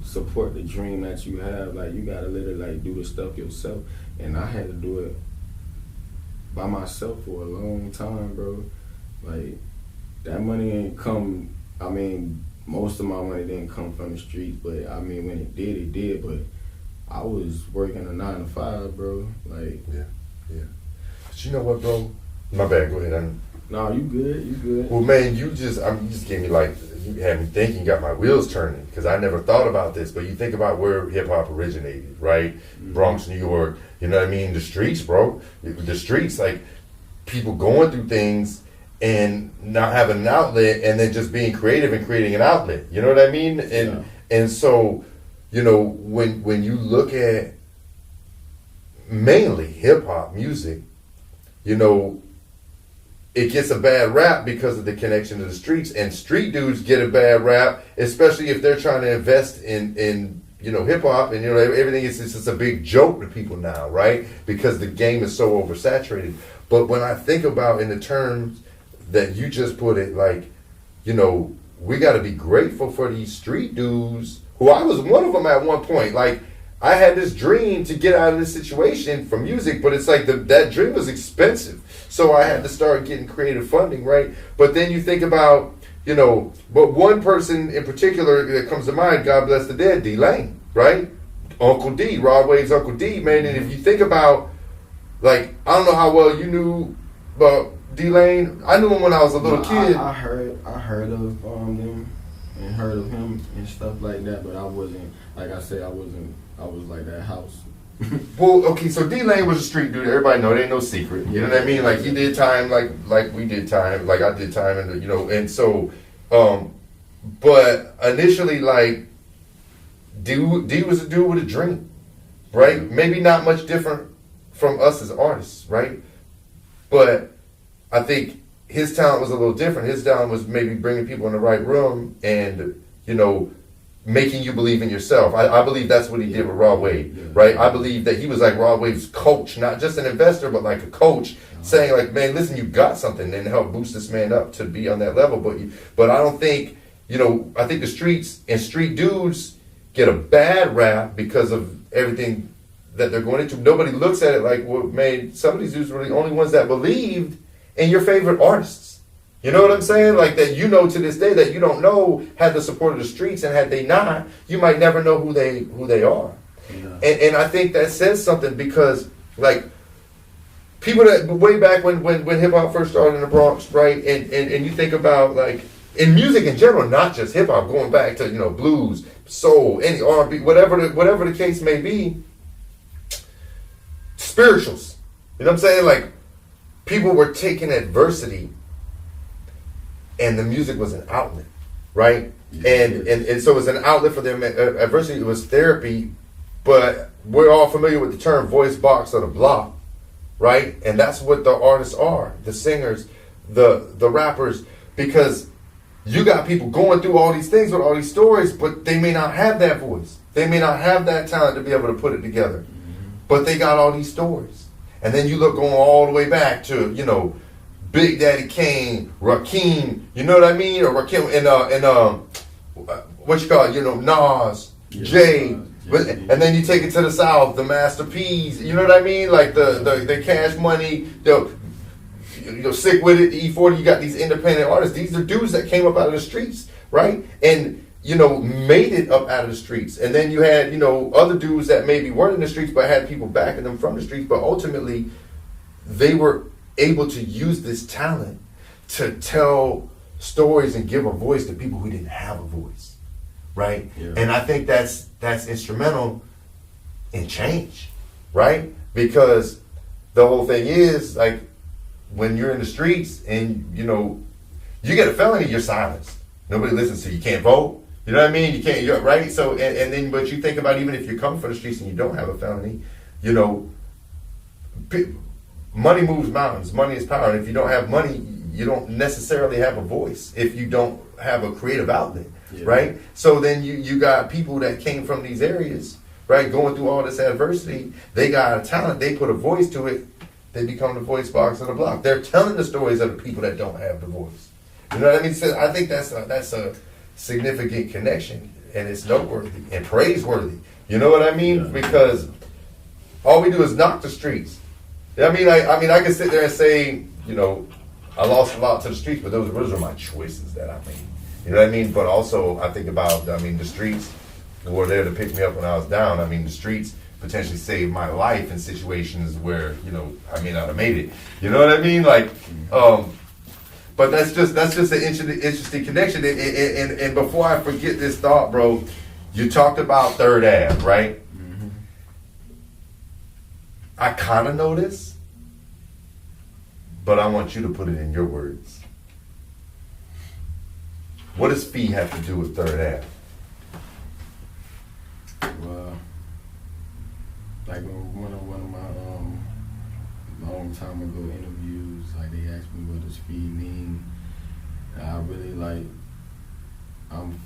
support the dream that you have. Like, you gotta literally like do the stuff yourself, and I had to do it by myself for a long time, bro. Like, that money ain't come. I mean, most of my money didn't come from the streets, but I mean, when it did. But I was working a 9 to 5, bro. Like, yeah. But you know what, bro? My bad. Go ahead. No, you good. Well, man, you just gave me you had me thinking, got my wheels turning, because I never thought about this. But you think about where hip hop originated, right? Mm-hmm. Bronx, New York. You know what I mean? The streets, bro. The streets, like people going through things and not having an outlet, and then just being creative and creating an outlet. You know what I mean? And so, you know, when you look at mainly hip hop music, you know, it gets a bad rap because of the connection to the streets, and street dudes get a bad rap, especially if they're trying to invest in you know, hip hop, and you know, everything is just a big joke to people now, right? Because the game is so oversaturated. But when I think about in the terms that you just put it, like, you know, we got to be grateful for these street dudes, who I was one of them at one point. Like, I had this dream to get out of this situation for music, but it's like that dream was expensive. So I had to start getting creative funding, right? But then you think about, you know, but one person in particular that comes to mind, God bless the dead, D-Lane, right? Uncle D, Rod Wave's Uncle D, man. And if you think about, like, I don't know how well you knew about D-Lane. I knew him when I was a little kid. I heard of them and heard of him and stuff like that, but I wasn't, like I said, I was like that house. Well, okay, so D-Lane was a street dude. Everybody know, it ain't no secret. You know what I mean? Like, he did time like we did time, like I did time, and you know, and so, but initially, like, D was a dude with a dream, right? Maybe not much different from us as artists, right? But I think his talent was a little different. His talent was maybe bringing people in the right room and, you know, making you believe in yourself. I believe that's what he did with Rod Wave, right? I believe that he was like Rod Wave's coach, not just an investor, but like a coach, saying like, man, listen, you got something, and help boost this man up to be on that level. But I don't think, I think the streets and street dudes get a bad rap because of everything that they're going into. Nobody looks at it like, well, man, some of these dudes were the only ones that believed in your favorite artists. You know what I'm saying? Like that, to this day, that you don't know had the support of the streets, and had they not, you might never know who they are. Yeah. And I think that says something, because like people that way back when hip hop first started in the Bronx, right? And you think about like in music in general, not just hip hop, going back to blues, soul, any R&B, whatever the case may be, spirituals. You know what I'm saying? Like people were taking adversity, and the music was an outlet, right? And so it was an outlet for them. Adversity, it was therapy, but we're all familiar with the term voice box or the block, right? And that's what the artists are, the singers, the rappers, because you got people going through all these things with all these stories, but they may not have that voice. They may not have that talent to be able to put it together, but they got all these stories. And then you look going all the way back to, Big Daddy Kane, Rakim, you know what I mean? Or Rakim and what you call it, Nas, Jay. And then you take it to the South, the Master P's, you know what I mean? Like the Cash Money, Sick With It, E40, you got these independent artists. These are dudes that came up out of the streets, right? And, made it up out of the streets. And then you had, other dudes that maybe weren't in the streets but had people backing them from the streets. But ultimately, they were able to use this talent to tell stories and give a voice to people who didn't have a voice, right? Yeah. And I think that's instrumental in change, right? Because the whole thing is, like, when you're in the streets and, you get a felony, you're silenced. Nobody listens to you. You can't vote. You know what I mean? You can't, you're right? So, and then, but you think about, even if you're coming from the streets and you don't have a felony, money moves mountains. Money is power. And if you don't have money, you don't necessarily have a voice if you don't have a creative outlet, right? So then you got people that came from these areas, right, going through all this adversity. They got a talent. They put a voice to it. They become the voice box of the block. They're telling the stories of the people that don't have the voice. You know what I mean? So I think that's a significant connection, and it's noteworthy and praiseworthy. You know what I mean? Yeah. Because all we do is knock the streets. I mean, I can sit there and say, I lost a lot to the streets, but those are my choices that I made. You know what I mean? But also, I think about, the streets were there to pick me up when I was down. The streets potentially saved my life in situations where, I may not have made it. You know what I mean? Like, but that's just an interesting connection. And before I forget this thought, bro, you talked about Third Ave, right? Mm-hmm. I kind of know this, but I want you to put it in your words. What does Fee have to do with Third Ave? Well, like one of my long time ago interviews, like they asked me what does Fee mean. I really I'm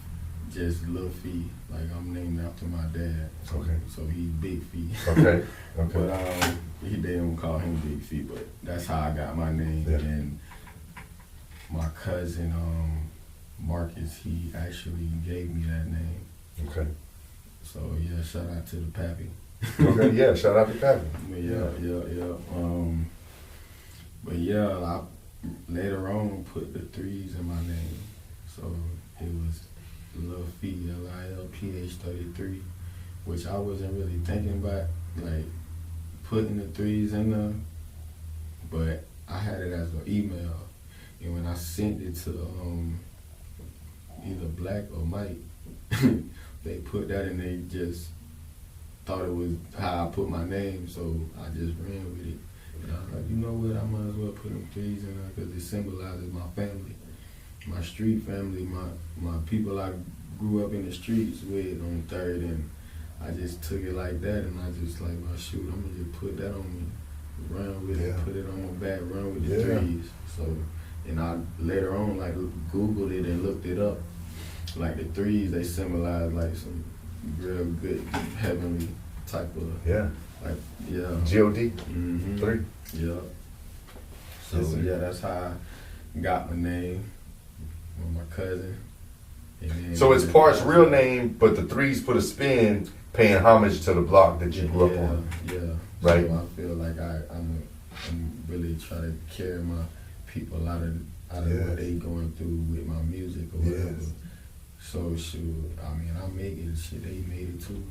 just Lil Fee. Like I'm named after my dad. Okay. So he's Big Fee. Okay. But they don't call him Big Fee, but that's how I got my name. Yeah. And my cousin Marcus, he actually gave me that name. Okay. So yeah, shout out to the Pappy. Okay, yeah, shout out to Pappy. But yeah, I later on put the 3s in my name. So it was Lil Fee, Lil Ph33, which I wasn't really thinking about, like putting the 3s in there, but I had it as an email, and when I sent it to either Black or Mike, they put that and they just thought it was how I put my name, so I just ran with it. And I was like, you know what, I might as well put them 3s in there because it symbolizes my family, my street family, my people I grew up in the streets with on 3rd, and I just took it like that, and I just like, well, shoot, I'm gonna just put that on me, run with it, put it on my back, run with the 3s. So, and I later on like Googled it and looked it up, like the threes, they symbolize like some real good heavenly type of like G-O-D, mm-hmm. 3. Yeah. So yeah, that's how I got my name with my cousin. So it's Park's real name, but the 3s put a spin, paying homage to the block that you grew up on. Yeah. Right. So I feel like I'm really trying to carry my people out of what they going through with my music or whatever. Yes. So shoot, I mean, I make it, shit, they made it too.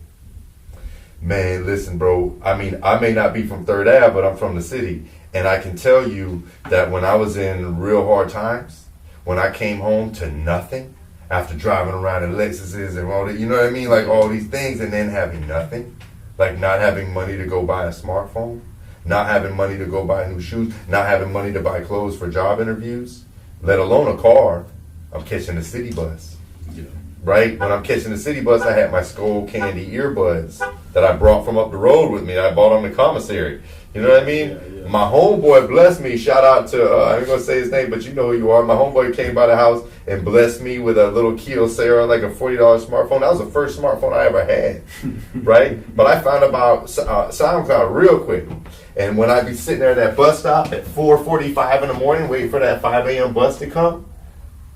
Man, listen, bro. I mean, I may not be from 3rd Ave, but I'm from the city. And I can tell you that when I was in real hard times, when I came home to nothing, after driving around in Lexuses and all that, you know what I mean? Like all these things, and then having nothing. Like not having money to go buy a smartphone, not having money to go buy new shoes, not having money to buy clothes for job interviews, let alone a car. I'm catching the city bus. Yeah. Right? When I'm catching the city bus, I had my Skull Candy earbuds that I brought from up the road with me. I bought on the commissary. You know what I mean? Yeah. My homeboy blessed me. Shout out to, I ain't going to say his name, but you know who you are. My homeboy came by the house and blessed me with a little Kyocera, like a $40 smartphone. That was the first smartphone I ever had. Right? But I found about SoundCloud real quick. And when I be sitting there at that bus stop at 4:45 in the morning waiting for that 5 a.m. bus to come,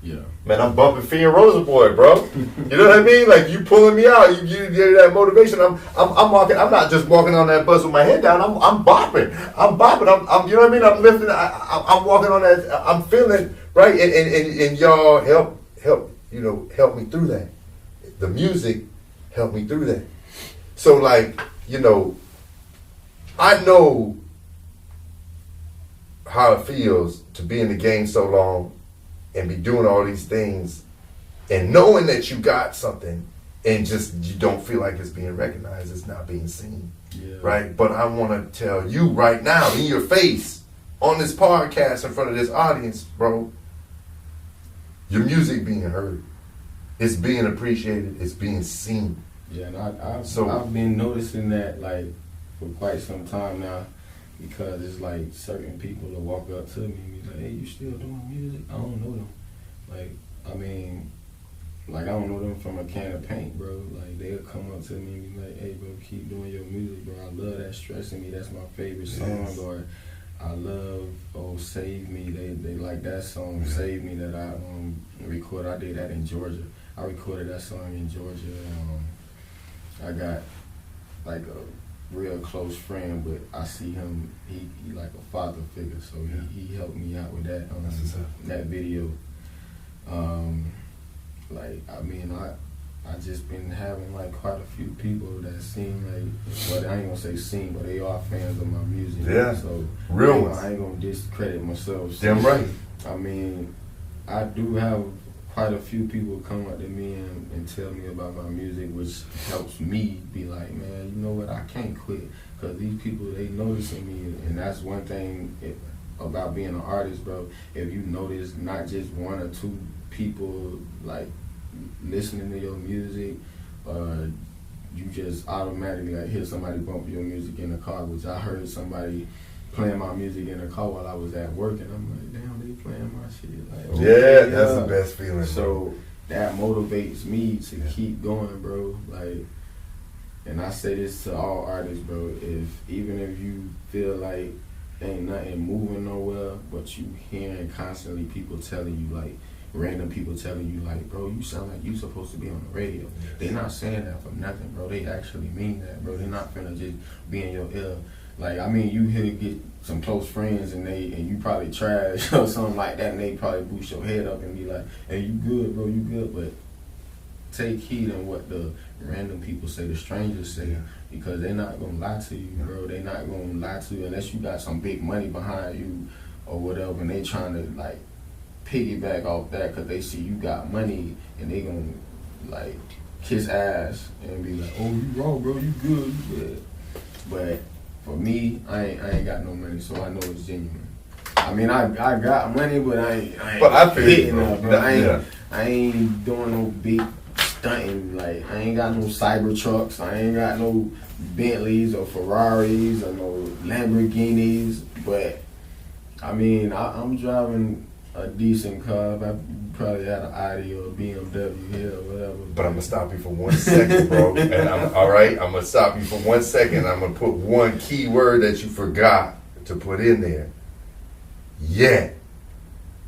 yeah. man, I'm bumping Fee and Rosa Boy, bro. You know what I mean? Like you pulling me out, you give that motivation. I'm walking. I'm not just walking on that bus with my head down. I'm bopping. I'm you know what I mean? I'm lifting. I'm walking on that. I'm feeling right, and y'all help me through that. The music helped me through that. So like I know how it feels to be in the game so long and be doing all these things and knowing that you got something and just you don't feel like it's being recognized, it's not being seen. Yeah. Right? But I want to tell you right now, in your face, on this podcast, in front of this audience, bro, your music being heard. It's being appreciated. It's being seen. Yeah, and I've been noticing that like for quite some time now, because it's like certain people will walk up to me and be like, "Hey, you still doing music?" I don't know them. Like, I mean, like I don't know them from a can of paint, bro. Like they'll come up to me and be like, "Hey, bro, keep doing your music, bro. I love that Stressing Me. That's my favorite song." Yes. Or I love Save Me. They like that song, Save Me, that I recorded. I did that in Georgia. I recorded that song in Georgia. I got like a real close friend, but I see him, he like a father figure, so he helped me out with that that video. Like I mean, I just been having like quite a few people that seem like, well, I ain't gonna say seem, but they are fans of my music. Yeah, so real ones. I ain't gonna discredit myself. So, damn right. I mean, I do have quite a few people come up to me and tell me about my music, which helps me be like, man, you know what, I can't quit, because these people, they noticing me, and that's one thing about being an artist, bro. If you notice not just one or two people like listening to your music, you just automatically like hear somebody bump your music in the car, which I heard somebody playing my music in the car while I was at work, and I'm like, damn, they playing my shit. Like, okay, that's the best feeling. So that motivates me to keep going, bro. Like, and I say this to all artists, bro. Even if you feel like ain't nothing moving nowhere, but you hearing constantly people telling you, like random people telling you, like, bro, you sound like you supposed to be on the radio. Yes. They're not saying that for nothing, bro. They actually mean that, bro. They're not finna just be in your ear. Like, I mean, you here get some close friends and you probably trash or something like that, and they probably boost your head up and be like, hey, you good, bro, you good, but take heed on what the random people say, the strangers say, because they're not gonna lie to you, bro. They're not gonna lie to you unless you got some big money behind you or whatever, and they trying to, like, piggyback off that because they see you got money, and they gonna, like, kiss ass and be like, oh, you wrong, bro, you good, you good. But for me, I ain't got no money, so I know it's genuine. I mean, I got money, but I ain't but I feel hitting up, bro. I ain't doing no big stunting. Like, I ain't got no Cybertrucks. I ain't got no Bentleys or Ferraris or no Lamborghinis. But I mean, I'm driving a decent car. I probably had an Audi or a BMW here or whatever. But I'm gonna stop you for 1 second, bro. And all right. I'm gonna stop you for 1 second. I'm gonna put one key word that you forgot to put in there. Yet,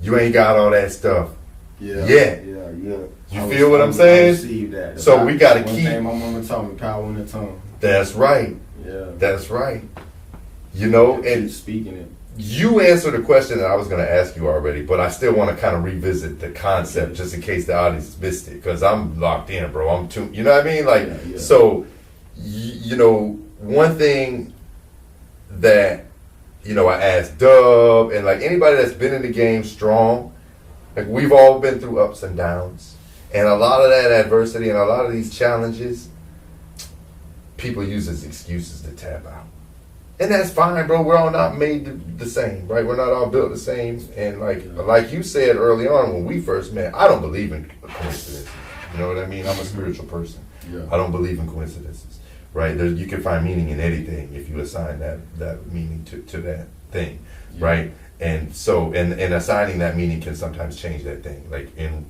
you ain't got all that stuff. Yeah. Yet. Yeah. You feel what I'm saying? I received that. So we gotta one keep. thing my mama told me, power in the tongue. That's right. Yeah. That's right. You know, Keep and speaking it. you answered a question that I was going to ask you already, but I still want to kind of revisit the concept just in case the audience missed it, because I'm locked in, bro. I'm too, you know what I mean? Like, Yeah. so, you know, one thing that, you know, I asked Dub and like anybody that's been in the game strong, like we've all been through ups and downs, and a lot of that adversity and a lot of these challenges, people use as excuses to tap out. And that's fine, bro. We're all not made the same, right? We're not all built the same. And like you said early on when we first met, I don't believe in coincidences. You know what I mean? I'm a spiritual person. Yeah. I don't believe in coincidences, right? You can find meaning in anything if you assign that meaning to that thing, right? And so, and assigning that meaning can sometimes change that thing, like in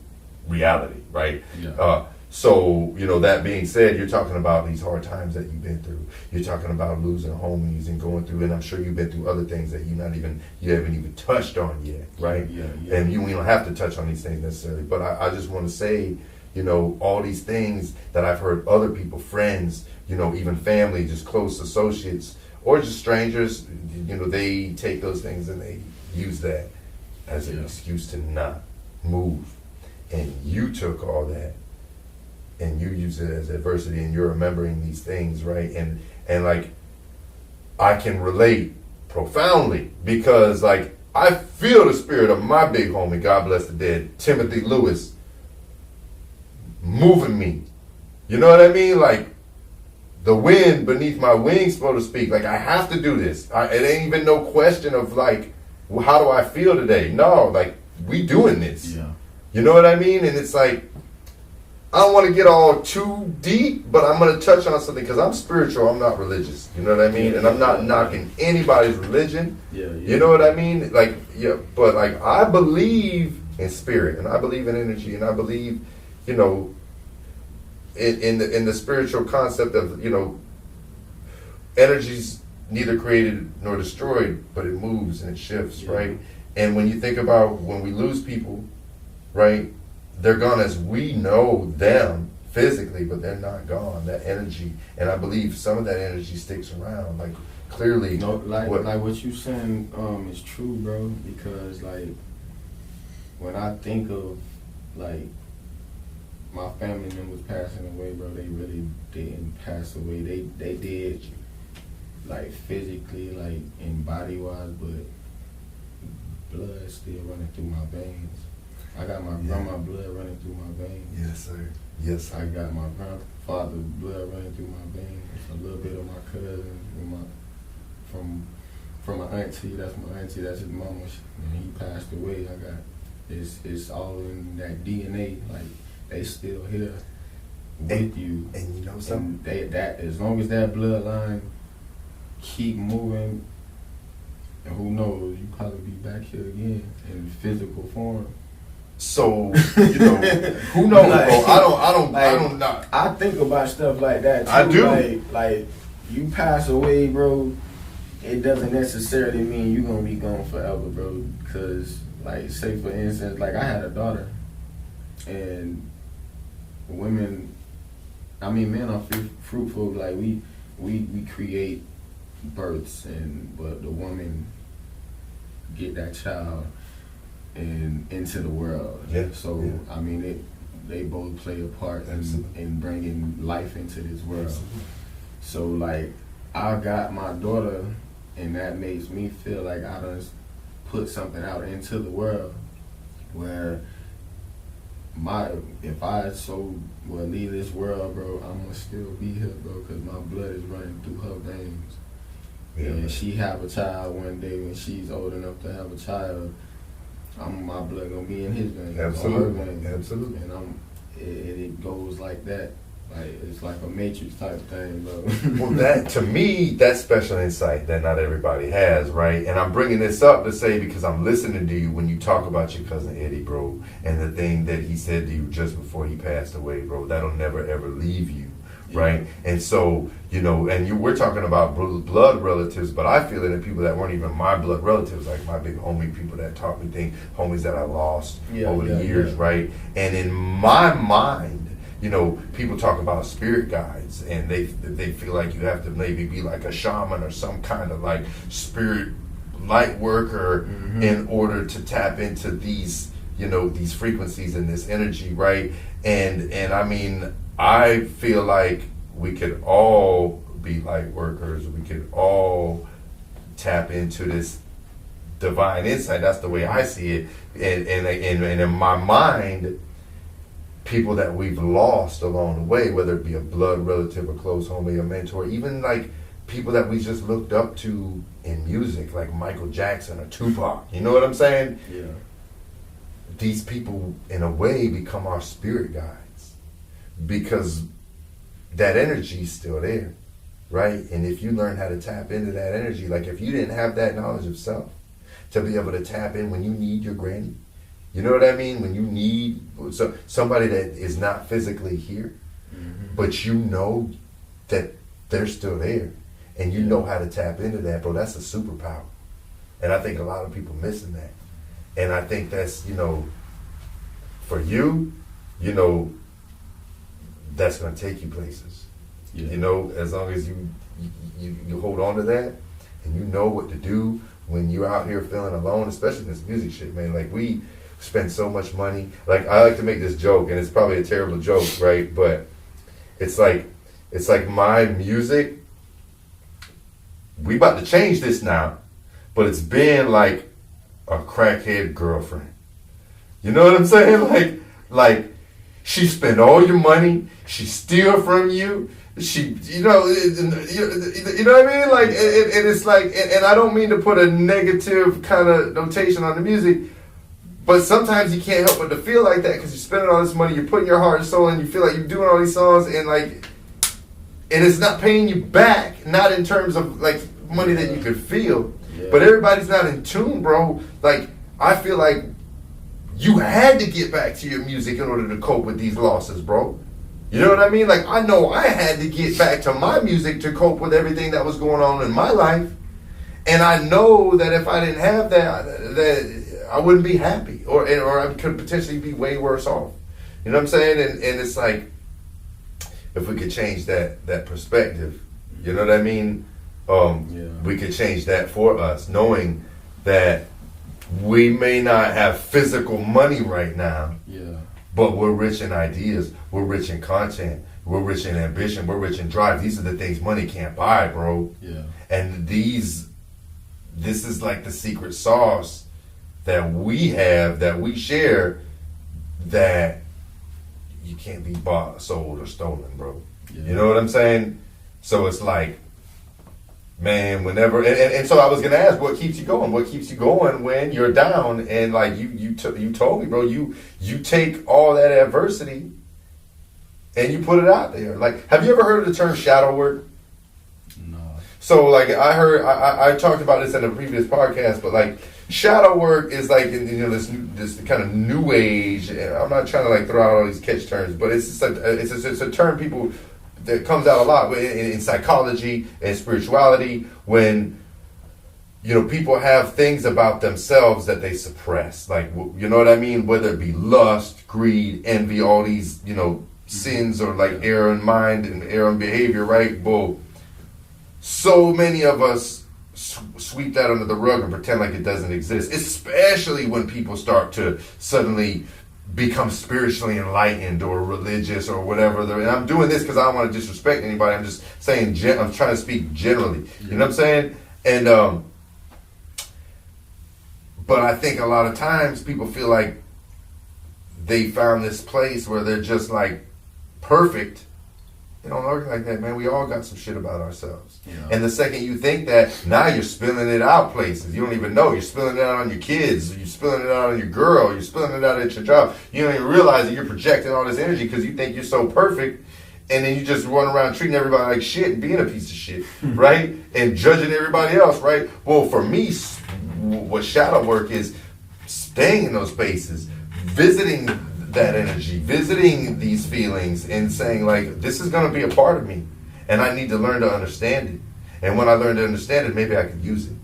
reality, right? Yeah. So, you know, that being said, you're talking about these hard times that you've been through. You're talking about losing homies and going through, and I'm sure you've been through other things that you haven't even touched on yet, right? Yeah. And we don't have to touch on these things necessarily. But I just want to say, you know, all these things that I've heard other people, friends, you know, even family, just close associates, or just strangers, you know, they take those things and they use that as an excuse to not move. And you took all that and you use it as adversity, and you're remembering these things, right? And like, I can relate profoundly because like I feel the spirit of my big homie, God bless the dead, Timothy Lewis, moving me. You know what I mean? Like the wind beneath my wings, so to speak. Like I have to do this. It ain't even no question of like, well, how do I feel today? No, like we doing this. Yeah. You know what I mean? And it's like, I don't want to get all too deep, but I'm going to touch on something because I'm spiritual. I'm not religious. You know what I mean? And I'm not knocking anybody's religion. Yeah. You know what I mean? Like, yeah, but like I believe in spirit, and I believe in energy, and I believe, you know, in the spiritual concept of, you know, energy's neither created nor destroyed, but it moves and it shifts, right? And when you think about when we lose people, right? They're gone as we know them physically, but they're not gone. That energy, and I believe some of that energy sticks around. Like clearly, like what you saying is true, bro. Because like when I think of like my family members passing away, bro, they really didn't pass away. They did, like physically, like in body wise, but blood is still running through my veins. I got my grandma blood running through my veins. Yes, sir. Yes, sir. I got my grandfather blood running through my veins. A little bit of my cousin, from my auntie. That's my auntie. That's his mama. And he passed away. I got it's all in that DNA. Like they still here with you. And you know something? And that as long as that bloodline keep moving, and who knows, you probably be back here again in physical form. So, you know, who knows, bro? I don't know. I think about stuff like that too. I do. Like you pass away, bro, it doesn't necessarily mean you're gonna be gone forever, bro. Cause like, say for instance, like I had a daughter, and men are fruitful. Like we create births, but the woman get that child and into the world. Yeah. So yeah. I mean, they both play a part in bringing life into this world. Absolutely. So like, I got my daughter, and that makes me feel like I done put something out into the world where if I leave this world, bro, I'm gonna still be here, bro, because my blood is running through her veins. Yeah. And she have a child one day when she's old enough to have a child. My blood gonna be in his veins. Absolutely. Her veins. Absolutely. And it goes like that. Like it's like a matrix type thing, bro. Well, that to me, that's special insight that not everybody has, right? And I'm bringing this up to say because I'm listening to you when you talk about your cousin Eddie, bro, and the thing that he said to you just before he passed away, bro. That'll never ever leave you, right? And so we're talking about blood relatives, but I feel it in people that weren't even my blood relatives, like my big homie, people that taught me things, homies that I lost over the years, right? And in my mind, people talk about spirit guides, and they feel like you have to maybe be like a shaman or some kind of like spirit light worker in order to tap into these these frequencies and this energy, right? And I mean, I feel like we could all be light workers. We could all tap into this divine insight. That's the way I see it. And in my mind, people that we've lost along the way, whether it be a blood relative, a close homie, a mentor, even like people that we just looked up to in music, like Michael Jackson or Tupac. You know what I'm saying? Yeah. These people, in a way, become our spirit guides because that energy is still there, right? And if you learn how to tap into that energy, like if you didn't have that knowledge of self to be able to tap in when you need your granny, you know what I mean? When you need somebody that is not physically here, but you know that they're still there, and you know how to tap into that, bro. That's a superpower, and I think a lot of people missing that. And I think that's for you, that's gonna take you places. Yeah. As long as you hold on to that, and you know what to do when you're out here feeling alone, especially in this music shit, man. Like we spend so much money. Like I like to make this joke, and it's probably a terrible joke, right? But it's like my music. We about to change this now, but it's been like a crackhead girlfriend. You know what I'm saying? Like she spent all your money, she steal from you. She, you know what I mean? Like, and it's like, and I don't mean to put a negative kind of notation on the music. But sometimes you can't help but to feel like that because you're spending all this money, you're putting your heart and soul in, you feel like you're doing all these songs and it's not paying you back, not in terms of like money that you could feel, but everybody's not in tune, bro. Like, I feel like you had to get back to your music in order to cope with these losses, bro. You know what I mean? Like, I know I had to get back to my music to cope with everything that was going on in my life. And I know that if I didn't have that I wouldn't be happy, or I could potentially be way worse off. You know what I'm saying? And it's like, if we could change that perspective, you know what I mean? We could change that for us, knowing that we may not have physical money right now, but we're rich in ideas, we're rich in content, we're rich in ambition, we're rich in drive. These are the things money can't buy, bro. Yeah. And this is like the secret sauce that we have, that we share, that you can't be bought, sold, or stolen, bro. Yeah. You know what I'm saying? So it's like, man, whenever, and so I was gonna ask, what keeps you going? What keeps you going when you're down? And like you told me, bro, you take all that adversity and you put it out there. Like, have you ever heard of the term shadow work? No. So like I talked about this in a previous podcast, but like shadow work is like this kind of new age. I'm not trying to like throw out all these catch terms, but it's a term people that comes out a lot in psychology and spirituality when people have things about themselves that they suppress, like, you know what I mean, whether it be lust, greed, envy, all these sins, or like error in mind and error in behavior, right? Well, so many of us sweep that under the rug and pretend like it doesn't exist, especially when people start to suddenly become spiritually enlightened or religious or whatever. And I'm doing this because I don't want to disrespect anybody. I'm just saying, I'm trying to speak generally. You know what I'm saying? And but I think a lot of times people feel like they found this place where they're just like perfect. It don't work like that, man. We all got some shit about ourselves. Yeah. And the second you think that, now you're spilling it out places. You don't even know. You're spilling it out on your kids. You're spilling it out on your girl. You're spilling it out at your job. You don't even realize that you're projecting all this energy because you think you're so perfect. and then you just run around treating everybody like shit and being a piece of shit, right? And judging everybody else, right? Well, for me, what shadow work is staying in those spaces, visiting that energy, visiting these feelings, and saying like, this is going to be a part of me, and I need to learn to understand it. And when I learn to understand it, maybe I could use it,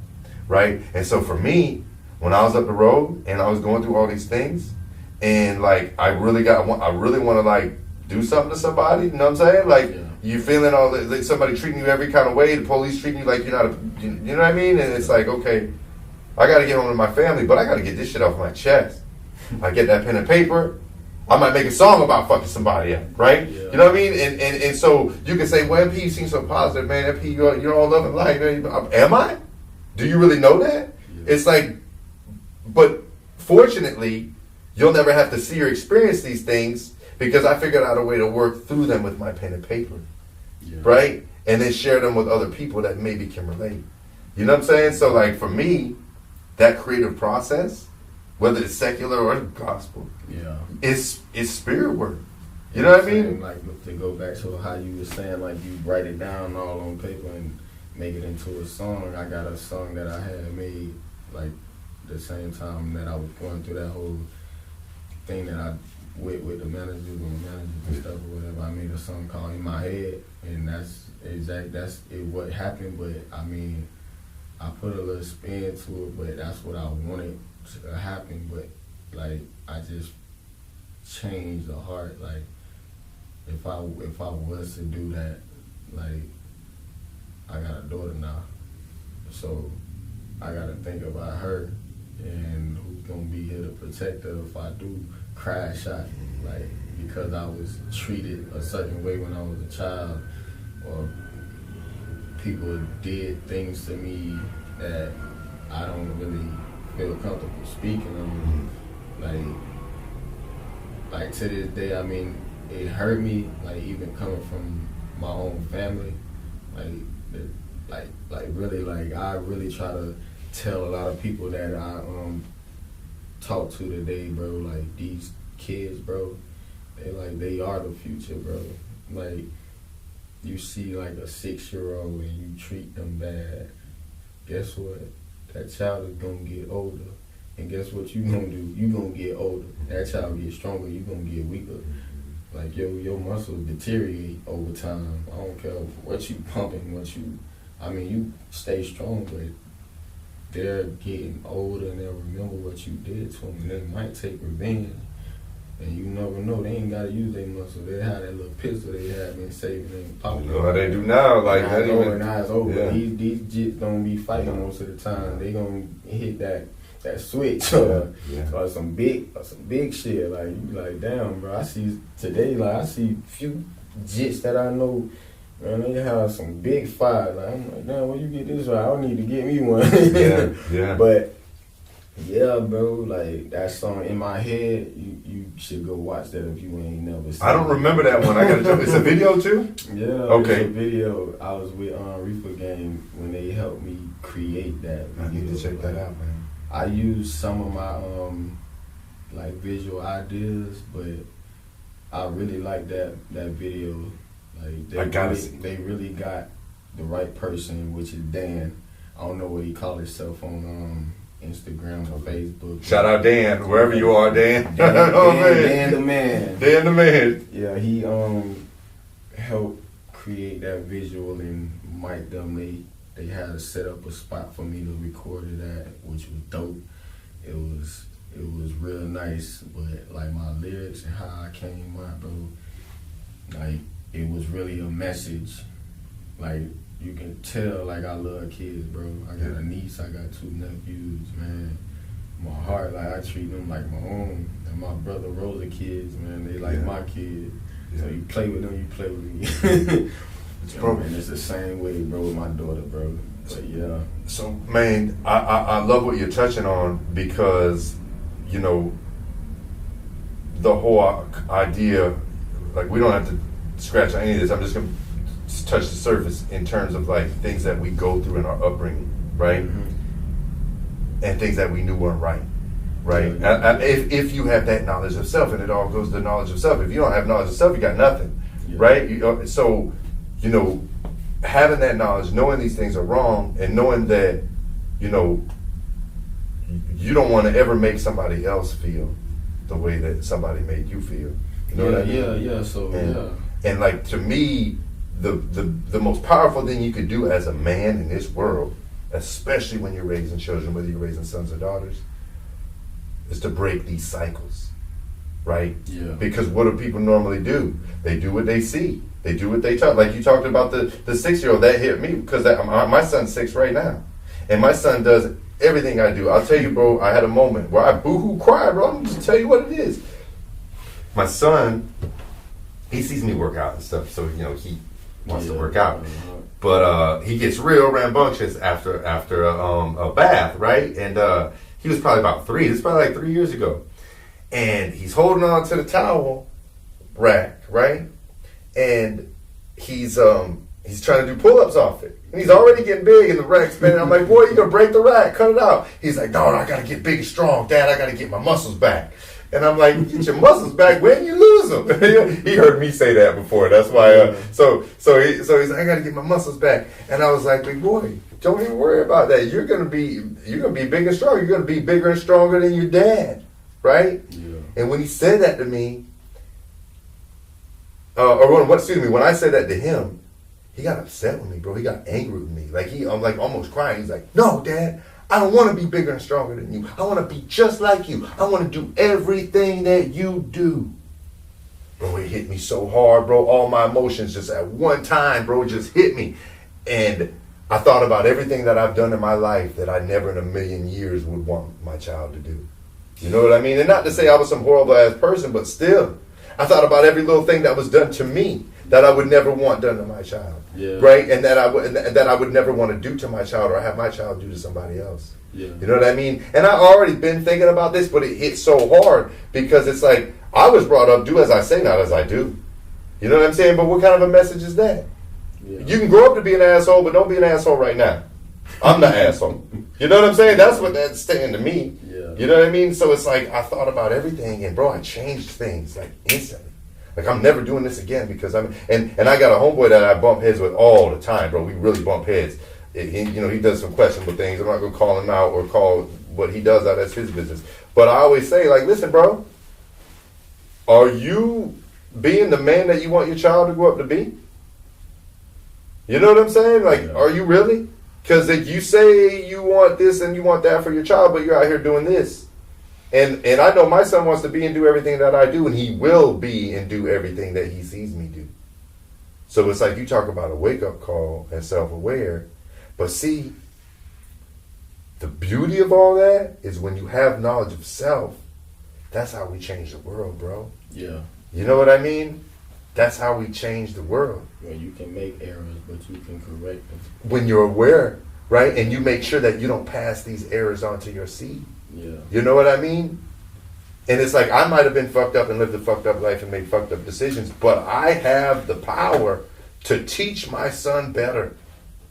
right? And so for me, when I was up the road and I was going through all these things, and like I really want to like do something to somebody, you know what I'm saying? Like you feeling all like somebody treating you every kind of way, the police treating you like you're not, you know what I mean? And it's like, okay, I got to get home to my family, but I got to get this shit off my chest. I get that pen and paper. I might make a song about fucking somebody up, right? Yeah. You know what I mean? And so you can say, well, MP, you seem so positive, man. MP, you're all love and light. Am I? Do you really know that? Yeah. It's like, but fortunately, you'll never have to see or experience these things because I figured out a way to work through them with my pen and paper, right? And then share them with other people that maybe can relate. You know what I'm saying? So like for me, that creative process, whether it's secular or gospel, it's spirit work. You know what I mean? Like to go back to how you were saying, like you write it down all on paper and make it into a song. I got a song that I had made like the same time that I was going through that whole thing that I with the managers and stuff or whatever. I made a song called In My Head, and that's what happened. But I mean, I put a little spin to it, but that's what I wanted to happen. But like I just changed the heart. Like if I was to do that, like I got a daughter now, so I gotta think about her and who's gonna be here to protect her if I do crash out, like because I was treated a certain way when I was a child, or people did things to me that I don't really feel comfortable speaking of. Like to this day, I mean, it hurt me, like even coming from my own family, like really, like I really try to tell a lot of people that I talk to today, bro, like these kids, bro, they are the future, bro. Like you see like a 6-year-old and you treat them bad, guess what? That child is gonna get older. And guess what you gonna do? You gonna get older. That child get stronger, you gonna get weaker. Like your muscles deteriorate over time. I don't care what you pumping, you stay strong, but they're getting older and they'll remember what you did to them, and they might take revenge. And you never know, they ain't gotta use their muscle. They had that little pistol they had been saving them. You know how they do now, like now it's over, now it's over. Yeah. These jits don't be fighting most of the time. They gonna hit that switch or some big shit. Like you be like, damn, bro. I see few jits that I know. Man, they have some big fire. Like I'm like, damn, where you get this from? I don't need to get me one. Yeah. But yeah, bro, like that song In My Head, you should go watch that if you ain't never seen it. I don't remember that one. I gotta jump. It's a video too? Yeah, okay. It's a video. I was with Reefer Game when they helped me create that video. I need to check that out, man. I used some of my like visual ideas, but I really like that video. Like they really got the right person, which is Dan. I don't know what he called himself on Instagram or Facebook. Shout out Dan, wherever you are, Dan. Dan the man. Dan the man. Yeah, he helped create that visual, and Mike them they had to set up a spot for me to record it at, which was dope. It was real nice, but like my lyrics and how I came out, bro, like it was really a message. Like you can tell, like I love kids, bro. I got a niece, I got 2 nephews, man. My heart, like I treat them like my own. And my brother Rosa kids, man, they like my kids. Yeah. So you play with them, you play with me. And it's the same way, bro, with my daughter, bro. But yeah. So, man, I love what you're touching on, because, you know, the whole idea, like we don't have to scratch on any of this. I'm just going to touch the surface in terms of like things that we go through in our upbringing, right? Mm-hmm. And things that we knew weren't right. Right? If you have that knowledge of self, and it all goes to knowledge of self. If you don't have knowledge of self, you got nothing. right? So, having that knowledge, knowing these things are wrong, and knowing that, you don't want to ever make somebody else feel the way that somebody made you feel. You know what I mean? Yeah. So and like, to me, the most powerful thing you could do as a man in this world, especially when you're raising children, whether you're raising sons or daughters, is to break these cycles, right? Yeah. Because what do people normally do? They do what they see. They do what they talk. Like you talked about the 6-year-old, that hit me because my son's 6 right now, and my son does everything I do. I'll tell you, bro, I had a moment where I boo-hoo cried, bro. I'm just tell you what it is. My son, he sees me work out and stuff, so he wants to work out. But he gets real rambunctious after a bath, right? And he was probably about 3. This is probably like 3 years ago. And he's holding on to the towel rack, right? And he's trying to do pull-ups off it. And he's already getting big in the rack spinning. I'm like, boy, you're going to break the rack. Cut it out. He's like, no, I got to get big and strong. Dad, I got to get my muscles back. And I'm like, get your muscles back when you lose them. He heard me say that before. That's why. So he's like, I got to get my muscles back. And I was like, big boy, don't even worry about that. You're gonna be big and strong. You're gonna be bigger and stronger than your dad, right? Yeah. And when he said that to me, when I said that to him, he got upset with me, bro. He got angry with me. Like I'm like almost crying. He's like, no, Dad. I don't want to be bigger and stronger than you. I want to be just like you. I want to do everything that you do. Bro, it hit me so hard, bro. All my emotions just at one time, bro, just hit me. And I thought about everything that I've done in my life that I never in a million years would want my child to do. You know what I mean? And not to say I was some horrible ass person, but still, I thought about every little thing that was done to me that I would never want done to my child, right? And that I would never want to do to my child or have my child do to somebody else. Yeah. You know what I mean? And I already been thinking about this, but it hit so hard because it's like I was brought up, do as I say, not as I do. You know what I'm saying? But what kind of a message is that? Yeah. You can grow up to be an asshole, but don't be an asshole right now. I'm the asshole. You know what I'm saying? That's what that's saying to me. Yeah. You know what I mean? So it's like I thought about everything, and bro, I changed things like instantly. Like I'm never doing this again because and I got a homeboy that I bump heads with all the time, bro. We really bump heads. He does some questionable things. I'm not gonna call him out or call what he does out. That's his business. But I always say, like, listen, bro, are you being the man that you want your child to grow up to be? You know what I'm saying? Like, are you really? Because if you say you want this and you want that for your child, but you're out here doing this. And I know my son wants to be and do everything that I do, and he will be and do everything that he sees me do. So it's like you talk about a wake-up call and self-aware. But see, the beauty of all that is when you have knowledge of self, that's how we change the world, bro. Yeah. You know what I mean? That's how we change the world. Well, you can make errors, but you can correct them. When you're aware, right? And you make sure that you don't pass these errors on to your seed. Yeah. You know what I mean? And it's like I might have been fucked up and lived a fucked up life and made fucked up decisions, but I have the power to teach my son better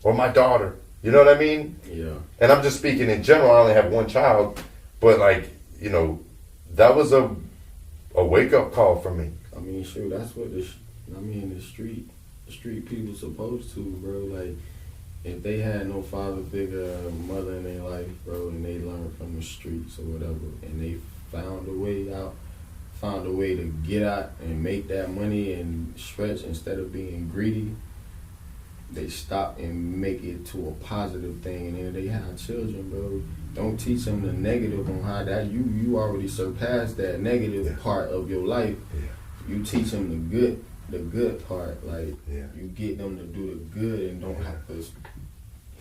or my daughter. You know what I mean? Yeah. And I'm just speaking in general. I only have one child, but like, that was a wake-up call for me. I mean, sure, that's what the street people supposed to, bro. Like, if they had no father figure, mother in their life, bro, and they learned from the streets or whatever, and they found a way to get out and make that money and stretch instead of being greedy, they stop and make it to a positive thing, and then they have children, bro. Don't teach them the negative on how that you already surpassed that negative part of your life. Yeah. You teach them the good part, like you get them to do the good and don't have to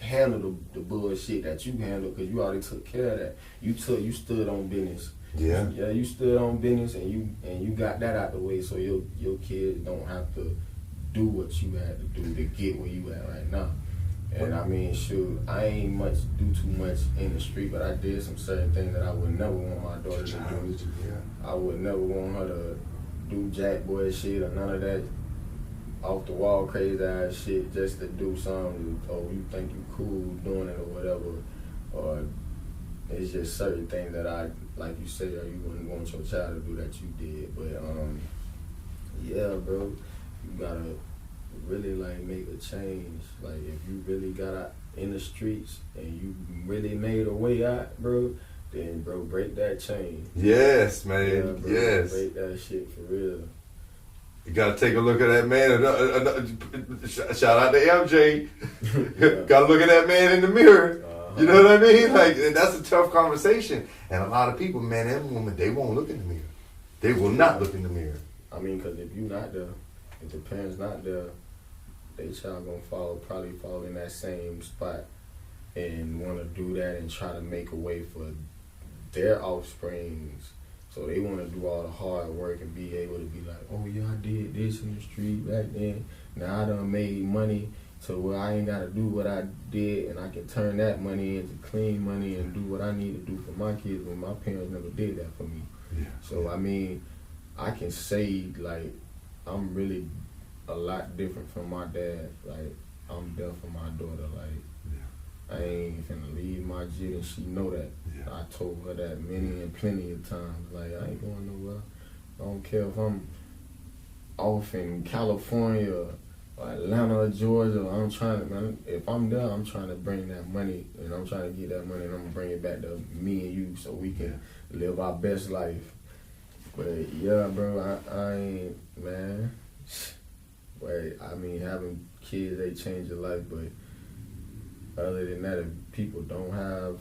handle the bullshit that you handle because you already took care of that. You stood on business. Yeah. Yeah, you stood on business and you got that out the way so your kids don't have to do what you had to do to get where you at right now. And I mean, shoot, I ain't do too much in the street, but I did some certain things that I would never want my daughter to do. Yeah. I would never want her to do jack boy shit or none of that off the wall crazy ass shit just to do something. Oh, you think you cool doing it or whatever, or it's just certain things that I, like you say, or you wouldn't want your child to do that you did. But yeah, bro, you gotta really like make a change. Like if you really got out in the streets and you really made a way out, bro, then bro, break that chain. Yes, man. Yeah, bro, Yes. break that shit for real. You gotta take a look at that man. Shout out to MJ. Gotta look at that man in the mirror. You know what I mean? Like, that's a tough conversation. And a lot of people, man, them women, they won't look in the mirror. They will not look in the mirror. I mean, because if you not there, if the parents not there, they child gonna probably fall in that same spot and want to do that and try to make a way for their offsprings. So they want to do all the hard work and be able to be like, oh yeah, I did this in the street back then. Now I done made money to where I ain't got to do what I did, and I can turn that money into clean money and do what I need to do for my kids when my parents never did that for me. Yeah. So I mean, I can say like I'm really a lot different from my dad. Like I'm there for my daughter. Like I ain't finna leave my jit, and she know that. Yeah. I told her that many and plenty of times. Like I ain't going nowhere. I don't care if I'm off in California or Atlanta or Georgia. I'm trying to, man, if I'm there, I'm trying to bring that money, and I'm trying to get that money, and I'm gonna bring it back to me and you so we can live our best life. But yeah, bro, I ain't, man. But I mean, having kids, they change your life, but other than that, if people don't have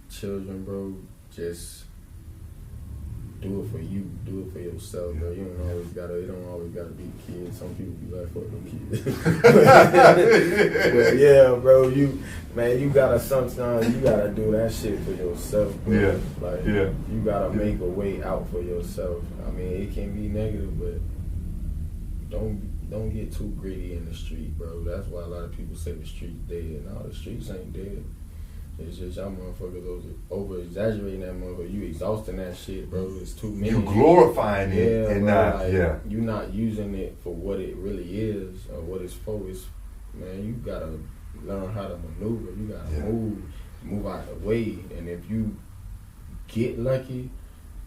children, bro, just do it for you. Do it for yourself, bro. You don't always gotta. It don't always gotta be kids. Some people be like, "Fuck them kids." But yeah, bro. You gotta sometimes you gotta do that shit for yourself, bro. Yeah. Like you gotta make a way out for yourself. I mean, it can be negative, but don't get too greedy in the street, bro. That's why a lot of people say the street's dead. No, the streets ain't dead. It's just y'all motherfuckers over exaggerating that motherfucker. You exhausting that shit, bro. It's too many. You glorifying it and bro, not, like, yeah. You not using it for what it really is or what it's for. It's, man, you gotta learn how to maneuver. You gotta move out the way. And if you get lucky,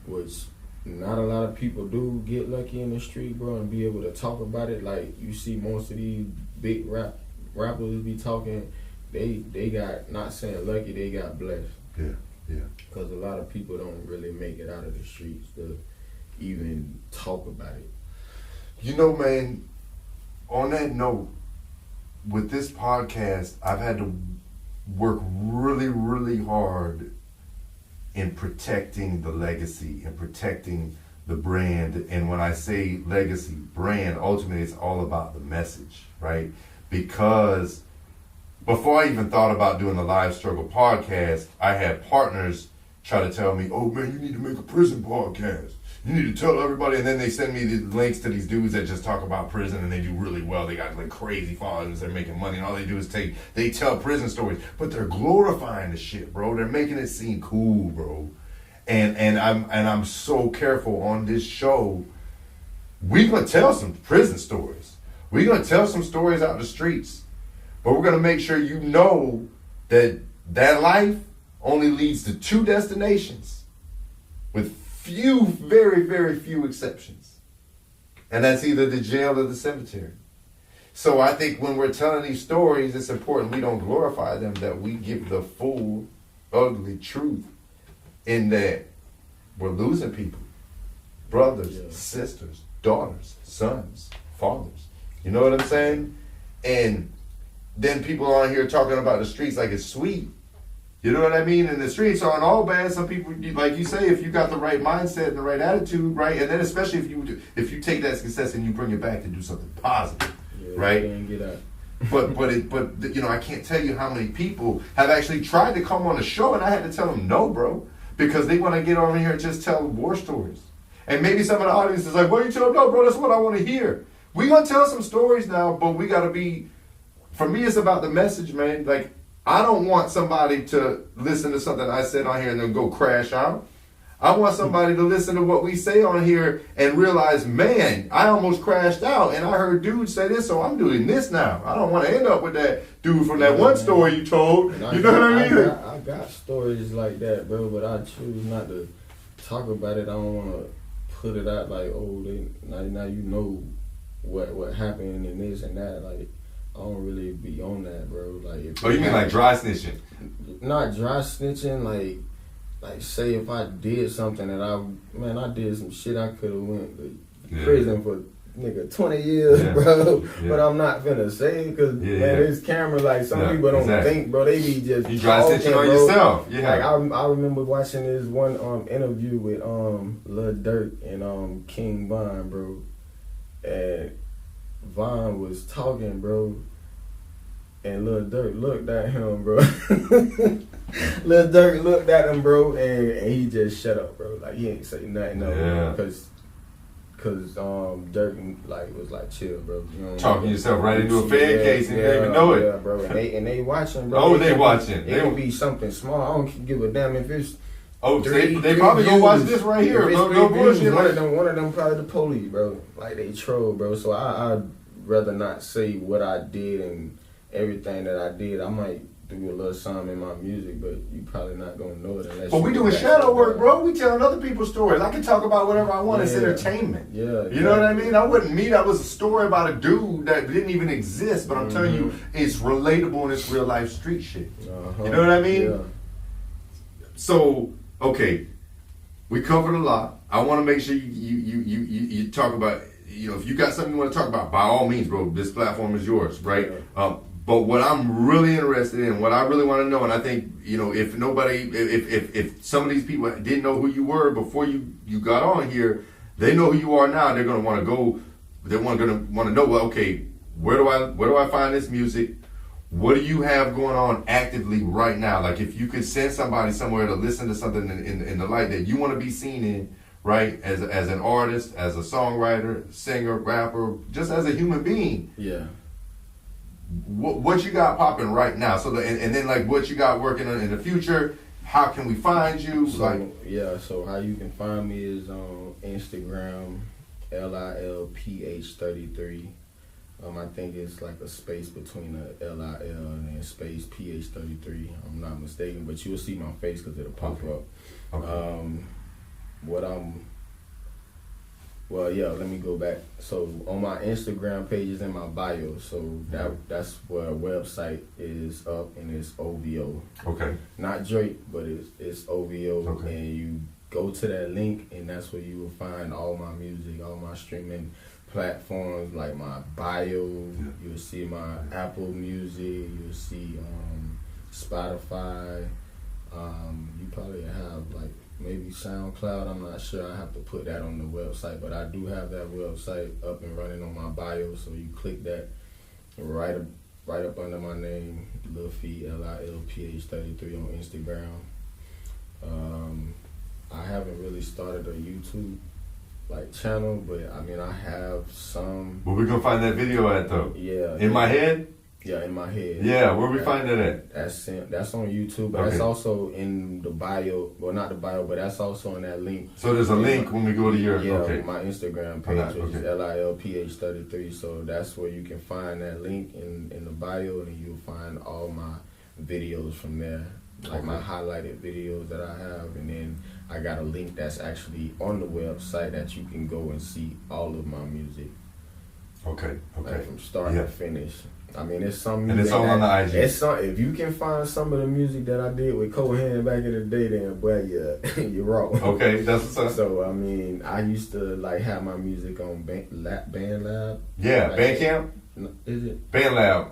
which not a lot of people do get lucky in the street, bro, and be able to talk about it. Like you see most of these big rappers be talking, they got, not saying lucky, they got blessed. Yeah. Because a lot of people don't really make it out of the streets to even talk about it. You know, man, on that note, with this podcast, I've had to work really, really hard in protecting the legacy and protecting the brand. And when I say legacy, brand, ultimately it's all about the message, right? Because before I even thought about doing the Live Struggle podcast, I had partners try to tell me, oh man, you need to make a prison podcast. You need to tell everybody. And then they send me the links to these dudes that just talk about prison and they do really well. They got like crazy followers. They're making money. And all they do is they tell prison stories, but they're glorifying the shit, bro. They're making it seem cool, bro. And I'm so careful on this show. We're going to tell some prison stories. We're going to tell some stories out the streets. But we're going to make sure you know that life only leads to two destinations with few, very, very few exceptions. And that's either the jail or the cemetery. So I think when we're telling these stories, it's important we don't glorify them, that we give the full, ugly truth in that we're losing people. Brothers, sisters, daughters, sons, fathers. You know what I'm saying? And then people on here talking about the streets like it's sweet. You know what I mean? And the streets aren't all bad. Some people, like you say, if you got the right mindset and the right attitude, right? And then especially if you take that success and you bring it back to do something positive, right? But you know, I can't tell you how many people have actually tried to come on the show and I had to tell them no, bro, because they want to get over here and just tell war stories. And maybe some of the audience is like, well, you tell them no, bro, that's what I want to hear. We're going to tell some stories now, but we got to be, for me, it's about the message, man. Like, I don't want somebody to listen to something I said on here and then go crash out. I want somebody to listen to what we say on here and realize, man, I almost crashed out and I heard dudes say this, so I'm doing this now. I don't want to end up with that dude from that one story you told. You know what I mean? I got stories like that, bro, but I choose not to talk about it. I don't want to put it out like, oh, now you know what happened and this and that. Like, I don't really be on that, bro. Like, if Oh, you mean like dry snitching? Not dry snitching. Like say if I did something that I did some shit, I could have went to prison for 20 years, bro. Yeah. But I'm not finna say it because man, this camera, like some people don't think, bro. They be just you dry snitching on yourself. Yeah. Like I remember watching this one interview with Lil Durk and King Von, bro. And Von was talking, bro. And Lil Durk looked at him, bro. Lil Durk looked at him, bro, and he just shut up, bro. Like he ain't say nothing, Cause Durk was like chill, bro. You know talking yourself right into a fan case and you didn't even know it. Yeah, bro. And they watching, bro. Oh, they watching. It can be something small. I don't give a damn if it's. Oh, they probably gonna watch this right here. No bullshit. One of them probably the police, bro. Like they troll, bro. So I'd rather not say what I did and everything that I did. I might do a little something in my music, but you probably not gonna know it unless. But we doing shadow work, bro. We telling other people's stories. I can talk about whatever I want. It's entertainment. Yeah. You know what I mean? I wouldn't meet. That was a story about a dude that didn't even exist. But I'm telling you, it's relatable and it's real life street shit. You know what I mean? Yeah. So okay, we covered a lot. I want to make sure you talk about. You know, if you got something you want to talk about, by all means, bro. This platform is yours, right? Yeah. But what I'm really interested in, what I really want to know, and I think, you know, if some of these people didn't know who you were before you got on here, they know who you are now. They're gonna want to go. They're gonna want to know. Well, okay, where do I find this music? What do you have going on actively right now? Like, if you could send somebody somewhere to listen to something in the light that you want to be seen in, right? As an artist, as a songwriter, singer, rapper, just as a human being. Yeah. What you got popping right now? So and then like what you got working on in the future? How can we find you? So how you can find me is on Instagram, LILPH33. I think it's like a space between a LIL and then space PH33. I'm not mistaken, but you'll see my face because it'll pop up. Okay. Let me go back. So on my Instagram page is in my bio. So that's where a website is up, and it's OVO. Okay. Not Drake, but it's OVO. Okay. And you go to that link, and that's where you will find all my music, all my streaming platforms, like my bio. Yeah. You'll see my Apple Music. You'll see Spotify. You probably have like maybe SoundCloud. I'm not sure. I have to put that on the website, but I do have that website up and running on my bio. So you click that right up under my name, Lil Feet, LILPH33 on Instagram. I haven't really started a YouTube channel, but I mean I have some. Where we gonna find that video at though? Yeah. In my head. Yeah, in my head. Yeah, where we find that at? That's on YouTube, but that's also in the bio. Well, not the bio, but that's also in that link. So there's a link when we go to your my Instagram page, which is LILPH33. So that's where you can find that link in the bio, and you'll find all my videos from there, like my highlighted videos that I have, and then I got a link that's actually on the website that you can go and see all of my music. Okay. Like from start to finish. I mean, it's some music. And it's all on the IG. If you can find some of the music that I did with Cohen back in the day, then boy, you're wrong. Okay, that's what's up. So I mean, I used to have my music on BandLab. Yeah, Bandcamp. Is it BandLab?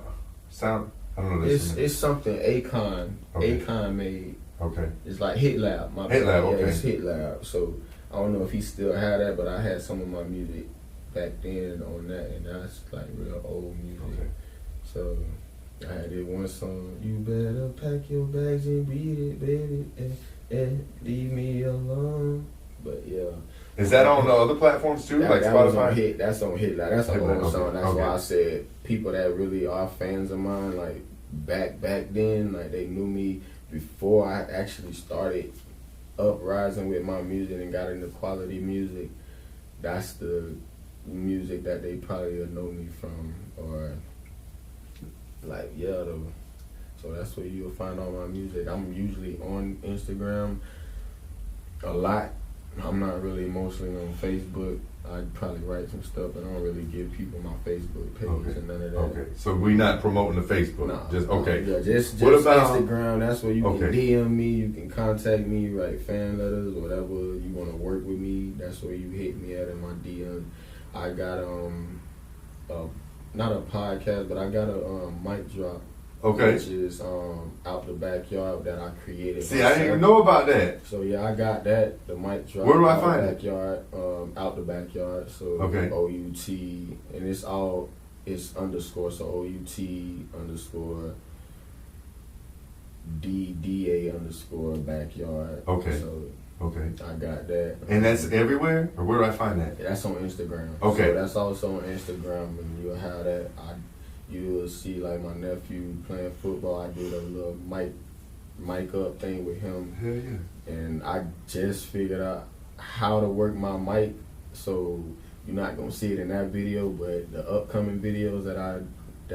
Sound. I don't know this. It's something Akon. Okay. Akon made. Okay. It's like HitLab. HitLab. Okay. It's HitLab. So I don't know if he still had that, but I had some of my music back then on that, and that's like real old music. Okay. So I had this one song, you better pack your bags and beat it, baby, and leave me alone. But yeah. Is that on the other platforms too, like Spotify? That's on HitLab. That's a whole song. That's why I said people that really are fans of mine, like back then, like they knew me before I actually started uprising with my music and got into quality music. That's the music that they probably will know me from, or so that's where you'll find all my music. I'm usually on Instagram a lot. I'm not really mostly on Facebook. I'd probably write some stuff, but I don't really give people my Facebook page Okay. and none of that. Okay. So we not promoting the Facebook. Nah, Just okay. Yeah, just What about Instagram? That's where you Okay. can DM me, you can contact me, write fan letters, whatever you want to work with me. That's where you hit me at in my DM. I got not a podcast, but I got a mic drop. Okay. Which is out the backyard that I created. See, I didn't even know about that. So yeah, I got that. The mic drop. Where do I Out find the it? Backyard. Out the backyard. So Okay. OUT, and it's underscore. So OUT underscore DDA underscore backyard. Okay. So Okay. I got that. And that's everywhere, or where do I find that? That's on Instagram. Okay. So that's also on Instagram, and you'll have that. You'll see like my nephew playing football. I did a little mic up thing with him, Hell yeah. and I just figured out how to work my mic. So you're not gonna see it in that video, but the upcoming videos that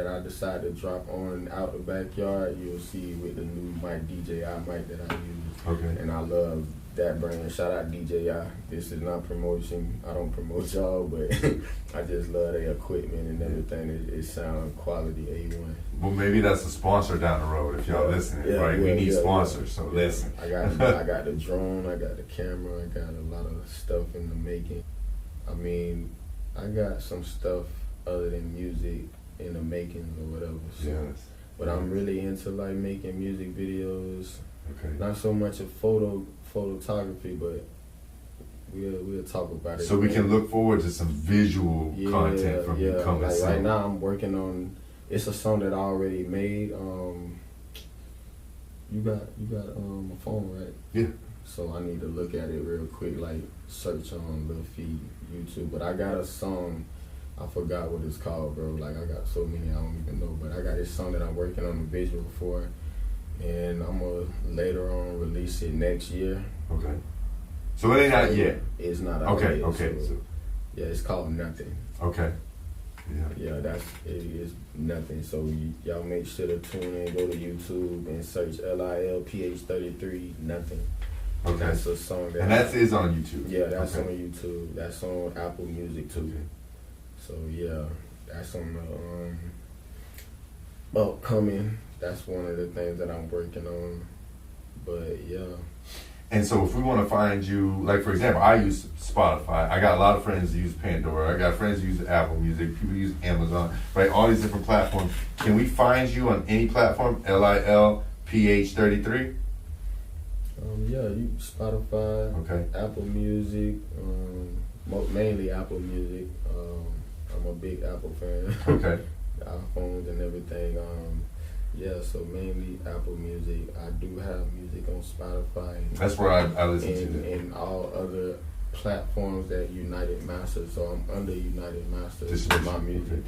I decide to drop on out the backyard, you'll see with the new mic, DJI mic that I use. Okay. And I love that brand. Shout out DJI. This is not promotion. I don't promote y'all, but I just love their equipment and everything. It sound quality A1. Well, maybe that's a sponsor down the road if y'all listening, right? We need sponsors, so listen. I got the drone, I got the camera, I got a lot of stuff in the making. I mean, I got some stuff other than music in the making or whatever. So. Yes. But I'm really into like making music videos. Okay. Not so much of photography, but we'll talk about it. So we can look forward to some visual content from you coming like soon. right now I'm working on, it's a song that I already made. You got a phone, right? Yeah. So I need to look at it real quick, like search on Lil Feed YouTube. But I got a song, I forgot what it's called, bro. Like I got so many I don't even know. But I got this song that I'm working on the visual for, and I'm gonna later on release it next year. Okay. So it ain't out yet. It's not out Okay. yet. Okay. So, yeah, it's called Nothing. Okay. Yeah, it is Nothing. So y'all make sure to tune in, go to YouTube and search LIL Ph33 Nothing. Okay. And that's a song that. And that is on YouTube. Yeah, that's okay. on YouTube. That's on Apple Music too. Okay. So yeah, that's on the upcoming. That's one of the things that I'm working on. But yeah. And so if we want to find you, like for example, I use Spotify. I got a lot of friends who use Pandora. I got friends who use Apple Music. People use Amazon, right? All these different platforms. Can we find you on any platform? LIL PH33? Yeah, you Spotify, Okay. Apple Music, mainly Apple Music. I'm a big Apple fan. Okay. The iPhones and everything. Yeah, so mainly Apple Music. I do have music on Spotify. That's where I listen to that. And all other platforms that United Masters. So I'm under United Masters with my music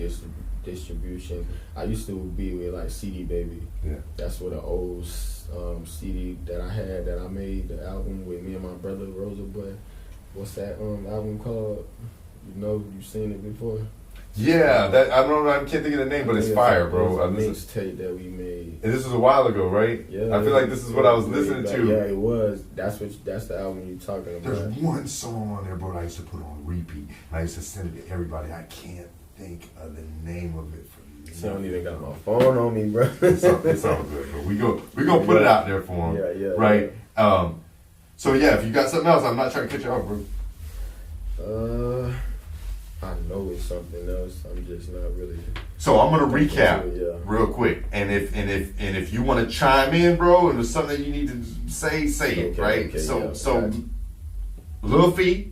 distribution. I used to be with like CD Baby. Yeah. That's what the old CD that I had that I made the album with me and my brother Rosa Boy. What's that album called? You know, you've seen it before. Yeah, that I don't know. I can't think of the name, but it's fire, bro. It was a mixtape that we made. And this was a while ago, right? Yeah. I feel like this is what I was listening to. Yeah, it was. That's the album you're talking about. There's one song on there, bro, that I used to put on repeat. And I used to send it to everybody. I can't think of the name of it for you. I don't even got my phone on me, bro. It's all good, bro. We gonna put it out there for him. Yeah. Right. So yeah, if you got something else, I'm not trying to cut you off, bro. I know it's something else. I'm just not really. So I'm gonna recap Yeah. real quick, and if you want to chime in, bro, and there's something that you need to say it, right? Okay, so Lil Feet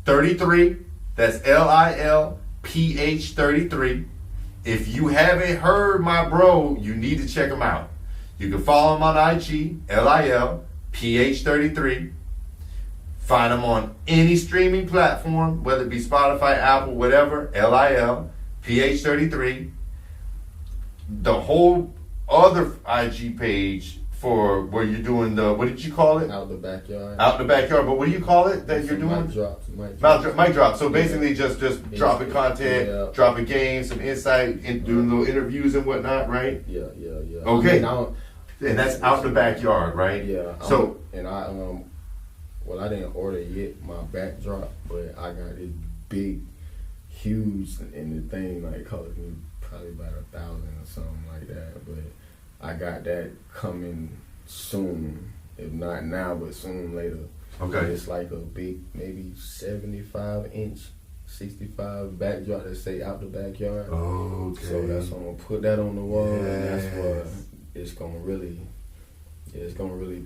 33, that's LIL PH33. If you haven't heard my bro, you need to check him out. You can follow him on IG, LIL PH33. Find him on any streaming platform, whether it be Spotify, Apple, whatever, LIL, PH33. The whole other IG page for where you're doing the, what did you call it? Out the backyard. Out in the backyard, but what do you call it that you're doing? Mic drop. So basically just dropping content, dropping games, some insight, and doing little interviews and whatnot, right? Yeah. Okay. I mean, and that's out in the backyard, right? Yeah. So I didn't order yet my backdrop, but I got this big, huge, and the thing like cost me probably about $1,000 or something like that. But I got that coming soon, if not now, but soon later. Okay. It's like a big, maybe 75-inch, 65 backdrop that say out the backyard. Okay. So that's I'm gonna put that on the wall, and that's Yes. where it's gonna really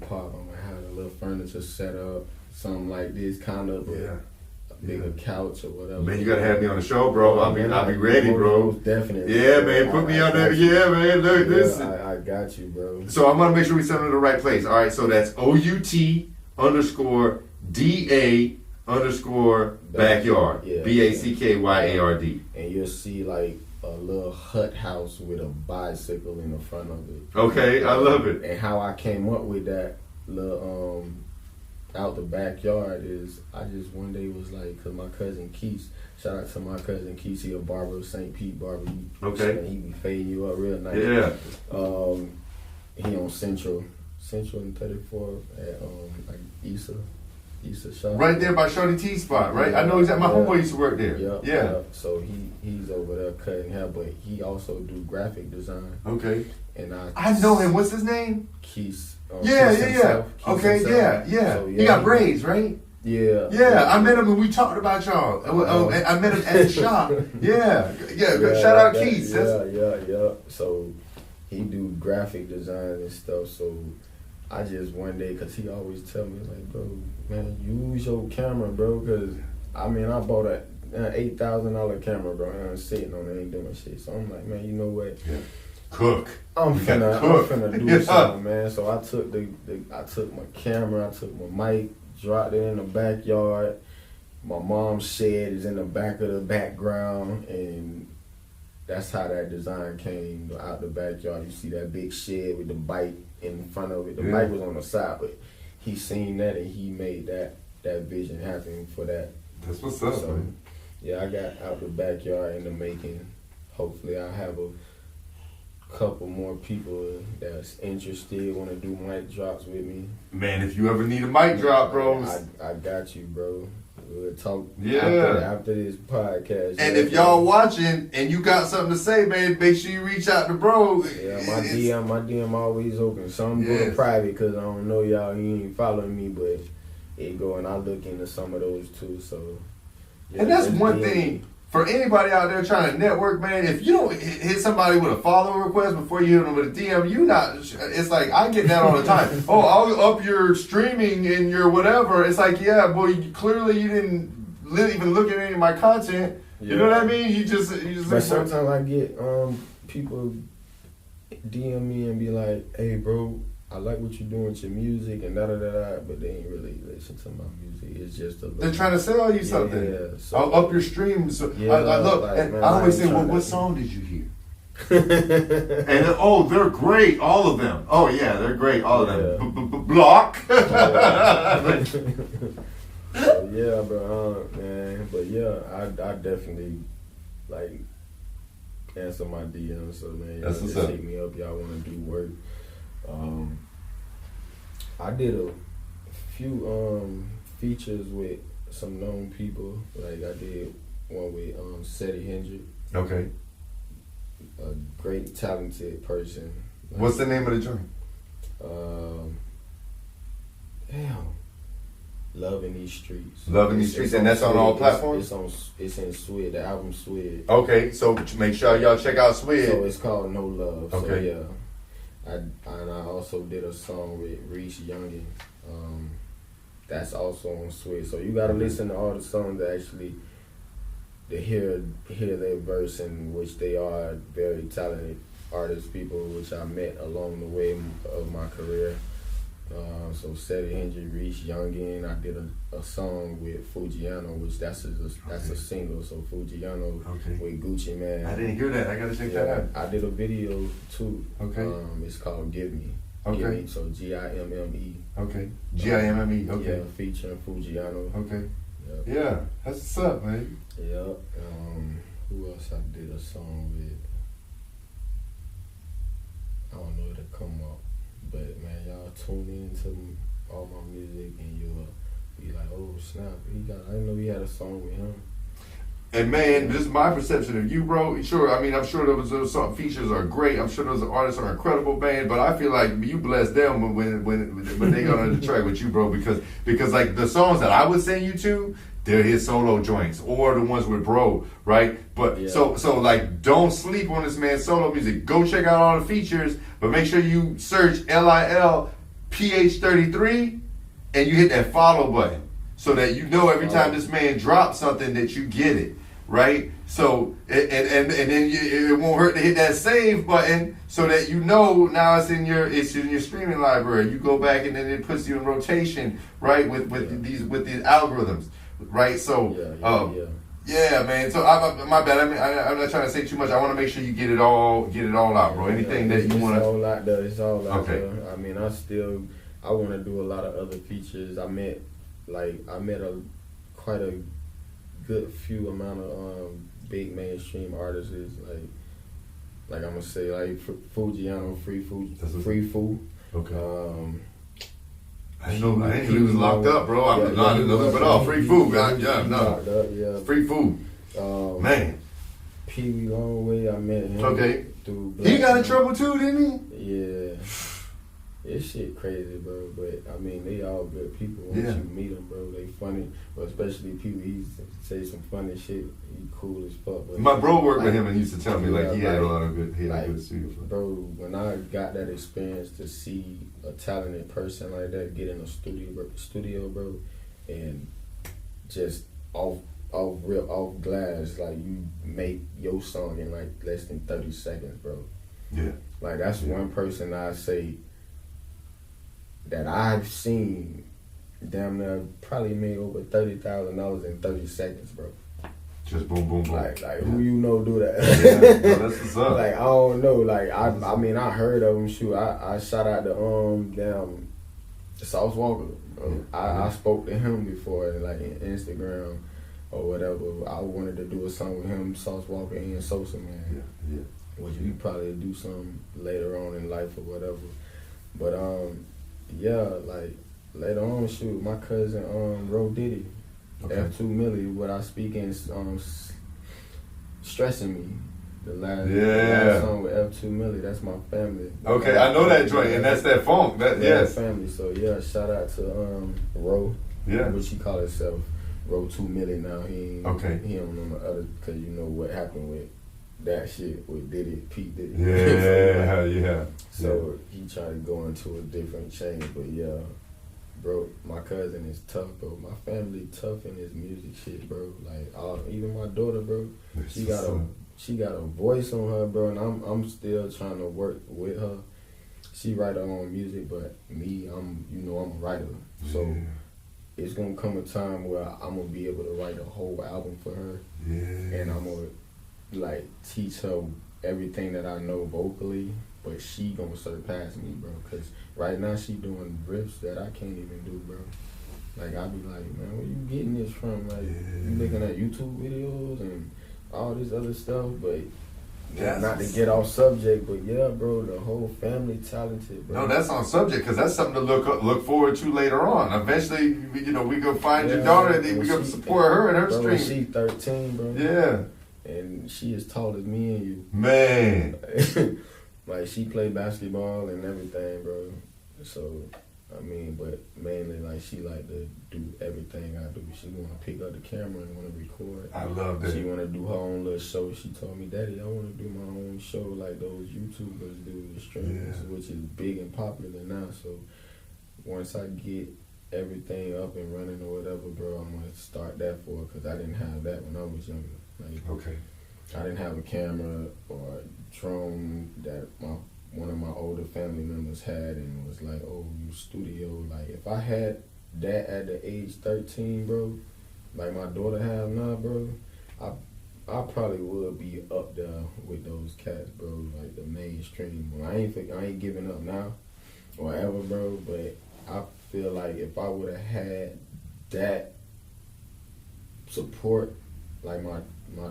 pop. I'm gonna have a little furniture set up, something like this, kind of Yeah. a bigger couch or whatever. Man, you gotta have me on the show, bro. I'll be ready, bro. Definitely. Yeah, man, put me on there. Yeah, man, look, this. I got you, bro. So I'm gonna make sure we send them to the right place. All right, so that's OUT_DA_backyard. Yeah. BACKYARD. And you'll see like a little hut house with a bicycle in the front of it. Okay, I love it. And how I came up with that little out the backyard is I just one day was like, cause my cousin Keith, shout out to my cousin Keith, he a barber, St. Pete barber. Okay. He be fading you up real nice. Yeah. He on Central and 34th at like Issa shop. Right there by Shorty T spot, right? I know exactly. My homeboy used to work there. Yeah. So he's over there cutting hair, but he also do graphic design. Okay. And I know him. What's his name? Keith. Yeah. Keith Okay, himself. yeah. So, He got braids, right? Yeah. Yeah, I met him and we talked about y'all. I met him at the shop. Yeah. Shout out Keith. Yeah. So he do graphic design and stuff. So I just one day, cause he always tell me like, bro, man, use your camera, bro, cause I mean I bought a $8,000 camera, bro, and I'm sitting on it, ain't doing shit. So I'm like, man, you know what? Yeah. Cook. I'm finna do Yeah. something, man. So I took I took my camera, I took my mic, dropped it in the backyard. My mom's shed is in the back of the background, and that's how that design came out the backyard. You see that big shed with the bike in front of it. The bike was on the side, but he seen that and he made that vision happen for that. That's what's up, So, man. yeah, I got out the backyard in the making. Hopefully I'll have a couple more people that's interested, want to do mic drops with me. Man, if you ever need a mic drop, bro. I got you, bro. We'll talk after this podcast. And if y'all watching and you got something to say, man, make sure you reach out to bro. Yeah, my DM always open. Some go to private because I don't know y'all. He ain't following me, but it go and I look into some of those too. So, yeah, and that's one thing for anybody out there trying to network, man. If you don't hit somebody with a follow request before you hit them with a DM, you not. It's like I get that all the time. Oh, I'll up your streaming and your whatever. It's like, yeah, boy, clearly you didn't even look at any of my content. You know what I mean? You just. But sometimes I get people DM me and be like, "Hey, bro, I like what you're doing with your music and da-da-da-da," but they ain't really listen to my music. It's just a little... They're trying to sell you something. Yeah, so, I'll up your streams. So yeah, I look, like, and man, I always say, well, what song did you hear? And then, they're great, all of them. Oh yeah, they're great, all of them. Block. So, yeah, bro, man. But yeah, I definitely like answer my DMs. So man, y'all just hit me up. Y'all want to do work? I did a few features with some known people. Like I did one with Seti Hendrick. Okay. A great talented person. Like, what's the name of the joint? Loving These Streets. Loving These Streets, and that's on all platforms? It's in Swid, the album Swid. Okay, so make sure y'all check out Swid. So it's called No Love. Okay. So yeah. I also did a song with Reese Youngin. That's also on Swid. So you gotta listen to all the songs to actually to hear their verse, in which they are very talented artists, people which I met along the way of my career. So Seti Hendrick, Reese Youngin. I did a song with Fujiano, which that's a single. So Fujiano with Gucci Man. I didn't hear that. I gotta check that out. I did a video too. Okay. It's called Give Me. Okay. Give Me, so Gimme. Okay. Gimme. Okay. Yeah, featuring Fujiano. Okay. Yep. Yeah, that's what's up, man. Yep. Who else I did a song with? I don't know it'll come up. But man, y'all tune in to all my music and you'll be like, oh snap, I didn't know he had a song with him. And man, this is my perception of you, bro. Sure, I mean, I'm sure those song features are great. I'm sure those artists are incredible, band. But I feel like you bless them when they go on the track with you, bro. Because like the songs that I would send you to, they're his solo joints or the ones with bro, right? But so like, don't sleep on this man's solo music. Go check out all the features, but make sure you search LIL Ph33 and you hit that follow button so that you know every time this man drops something that you get it. Right, so and then it won't hurt to hit that save button so that you know now it's in your streaming library. You go back and then it puts you in rotation, right, with these algorithms, right? So yeah, man. So my bad. I mean, I'm not trying to say too much. I want to make sure you get it all out, bro. Anything that you want to. It's all out there. I mean, I want to do a lot of other features. I met quite a good few amount of big mainstream artists, like I'm gonna say, like Fujiano, Free Fu. Okay. I didn't know he was locked up, bro. I didn't know, but Free Food, Free Food. Man. Pee Wee Longway, I met him. Okay. Through he got in trouble too, didn't he? Yeah. It's shit crazy, bro. But I mean, they all good people. Once you meet them, bro, they funny. But especially people, he say some funny shit. He cool as fuck. But my bro worked with him and used to tell me he had a lot of good. He had good studio. Bro, when I got that experience to see a talented person like that get in a studio, bro, and just off glass, like you make your song in like less than 30 seconds, bro. Yeah. Like that's one person I say that I've seen damn near probably made over $30,000 in 30 seconds, bro. Just boom, boom, boom. Like who you know do that? Yeah, no, that's what's up. Like I don't know. Like I mean I heard of him. Shoot, I shout out to damn Sauce Walker. I spoke to him before, like in Instagram or whatever. I wanted to do a song with him, Sauce Walker, and Sosa, man. Yeah. Which we probably do some later on in life or whatever. But yeah, like later on, shoot, my cousin Ro Diddy, F2 Millie, what I speak in Stressing Me. The last song with F2 Millie, that's my family. Okay, I know that joint, and that's that funk. Yes. Family. So yeah, shout out to Ro. Yeah. What she call herself, Ro 2 Millie now. He don't know the other, cause you know what happened with that shit with Pete Diddy. Yeah. So he tried to go into a different chain, but yeah, bro, my cousin is tough, bro. My family tough in this music shit, bro. Like even my daughter, bro, she got a voice on her, bro, and I'm still trying to work with her. She write her own music, but me, I'm a writer. So it's gonna come a time where I'm gonna be able to write a whole album for her, and I'm gonna like teach her everything that I know vocally, but she gonna surpass me, bro. Cause right now she doing riffs that I can't even do, bro. Like I be like, man, where you getting this from? Like you looking at YouTube videos and all this other stuff, but not to get off subject, but yeah, bro, the whole family talented, bro. No, that's on subject because that's something to look forward to later on. Eventually, we gonna find your daughter and we gonna support her and her stream. She 13, bro. Yeah. And she as tall as me and you. Man. Like, she play basketball and everything, bro. So, I mean, but mainly, like, she like to do everything I do. She want to pick up the camera and want to record. I love that. She want to do her own little show. She told me, Daddy, I want to do my own show like those YouTubers do, the streamers, which is big and popular now. So, once I get everything up and running or whatever, bro, I'm going to start that for her because I didn't have that when I was younger. Like, okay. I didn't have a camera or a drone that one of my older family members had and was like, oh, you studio. Like, if I had that at the age 13, bro, like my daughter have now, bro, I probably would be up there with those cats, bro, like the mainstream. I ain't giving up now or ever, bro, but I feel like if I would have had that support like my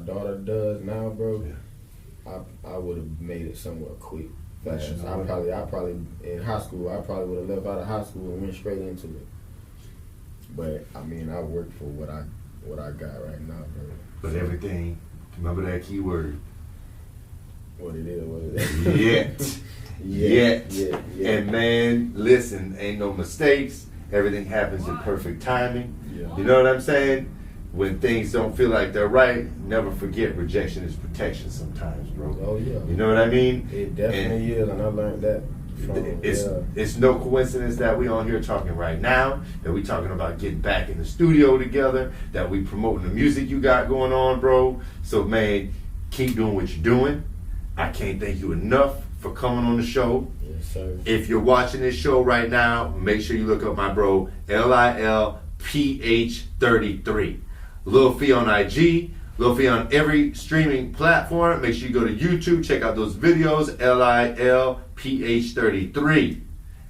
daughter does now, bro, I would have made it somewhere quick, fast. I probably in high school, I probably would have left out of high school and went straight into it. But I mean, I worked for what I what I got right now, bro. But everything, remember that key word. What it is. Yet. Yeah. And man, listen, ain't no mistakes. Everything happens in perfect timing. Yeah. You know what I'm saying? When things don't feel like they're right, never forget rejection is protection sometimes, bro. Oh, yeah. You know what I mean? It definitely is, and I learned that. It's no coincidence that we on here talking right now, that we talking about getting back in the studio together, that we promoting the music you got going on, bro. So man, keep doing what you're doing. I can't thank you enough for coming on the show. Yes, sir. If you're watching this show right now, make sure you look up my bro, Ph33. Lil Fee on IG, Lil Fee on every streaming platform. Make sure you go to YouTube, check out those videos, LILPH33.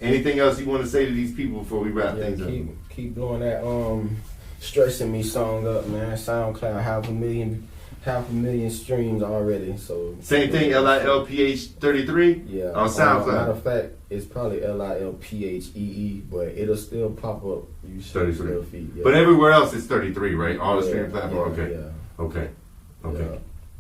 Anything else you want to say to these people before we wrap things up? Keep blowing that Stressing Me song up, man. SoundCloud, half a million streams already. So same thing, LILPH33? Yeah. On SoundCloud. Matter of fact, it's probably LILPHEE, but it'll still pop up. You should 33. feed. Yeah. But everywhere else it's 33, right? All the streaming platforms. Yeah, Okay. yeah. Okay. Yeah.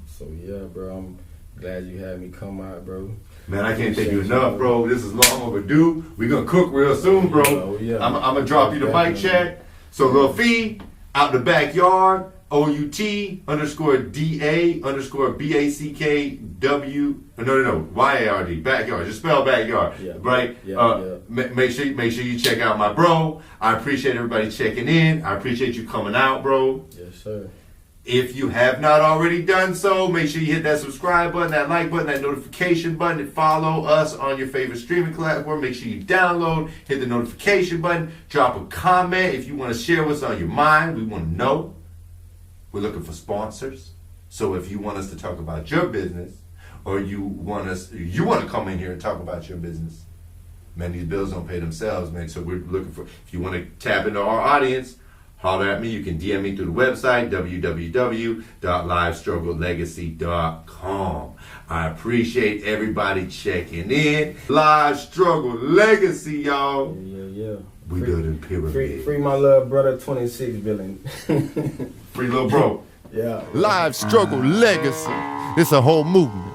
So yeah, bro, I'm glad you had me come out, bro. Man, I can't thank you enough, bro. This is long overdue. We're gonna cook real soon, bro. Oh, yeah. I'm gonna drop you the mic check. So Lil Fee, out the backyard, OUT_DA_BACKW. No, YARD, backyard. Just spell backyard, right? Yeah. Make sure you check out my bro. I appreciate everybody checking in. I appreciate you coming out, bro. Yes, sir. If you have not already done so, make sure you hit that subscribe button, that like button, that notification button, and follow us on your favorite streaming platform. Make sure you download, hit the notification button, drop a comment if you want to share what's on your mind. We want to know. We're looking for sponsors. So if you want us to talk about your business, or you want to come in here and talk about your business, man, these bills don't pay themselves, man. So we're looking for, if you want to tap into our audience, holler at me. You can DM me through the website, www.livestrugglelegacy.com. I appreciate everybody checking in. Live Struggle Legacy, y'all. Yeah. We building pyramid. Free my little brother, 26 billion. Free little bro. Yeah. Live Struggle Legacy. It's a whole movement.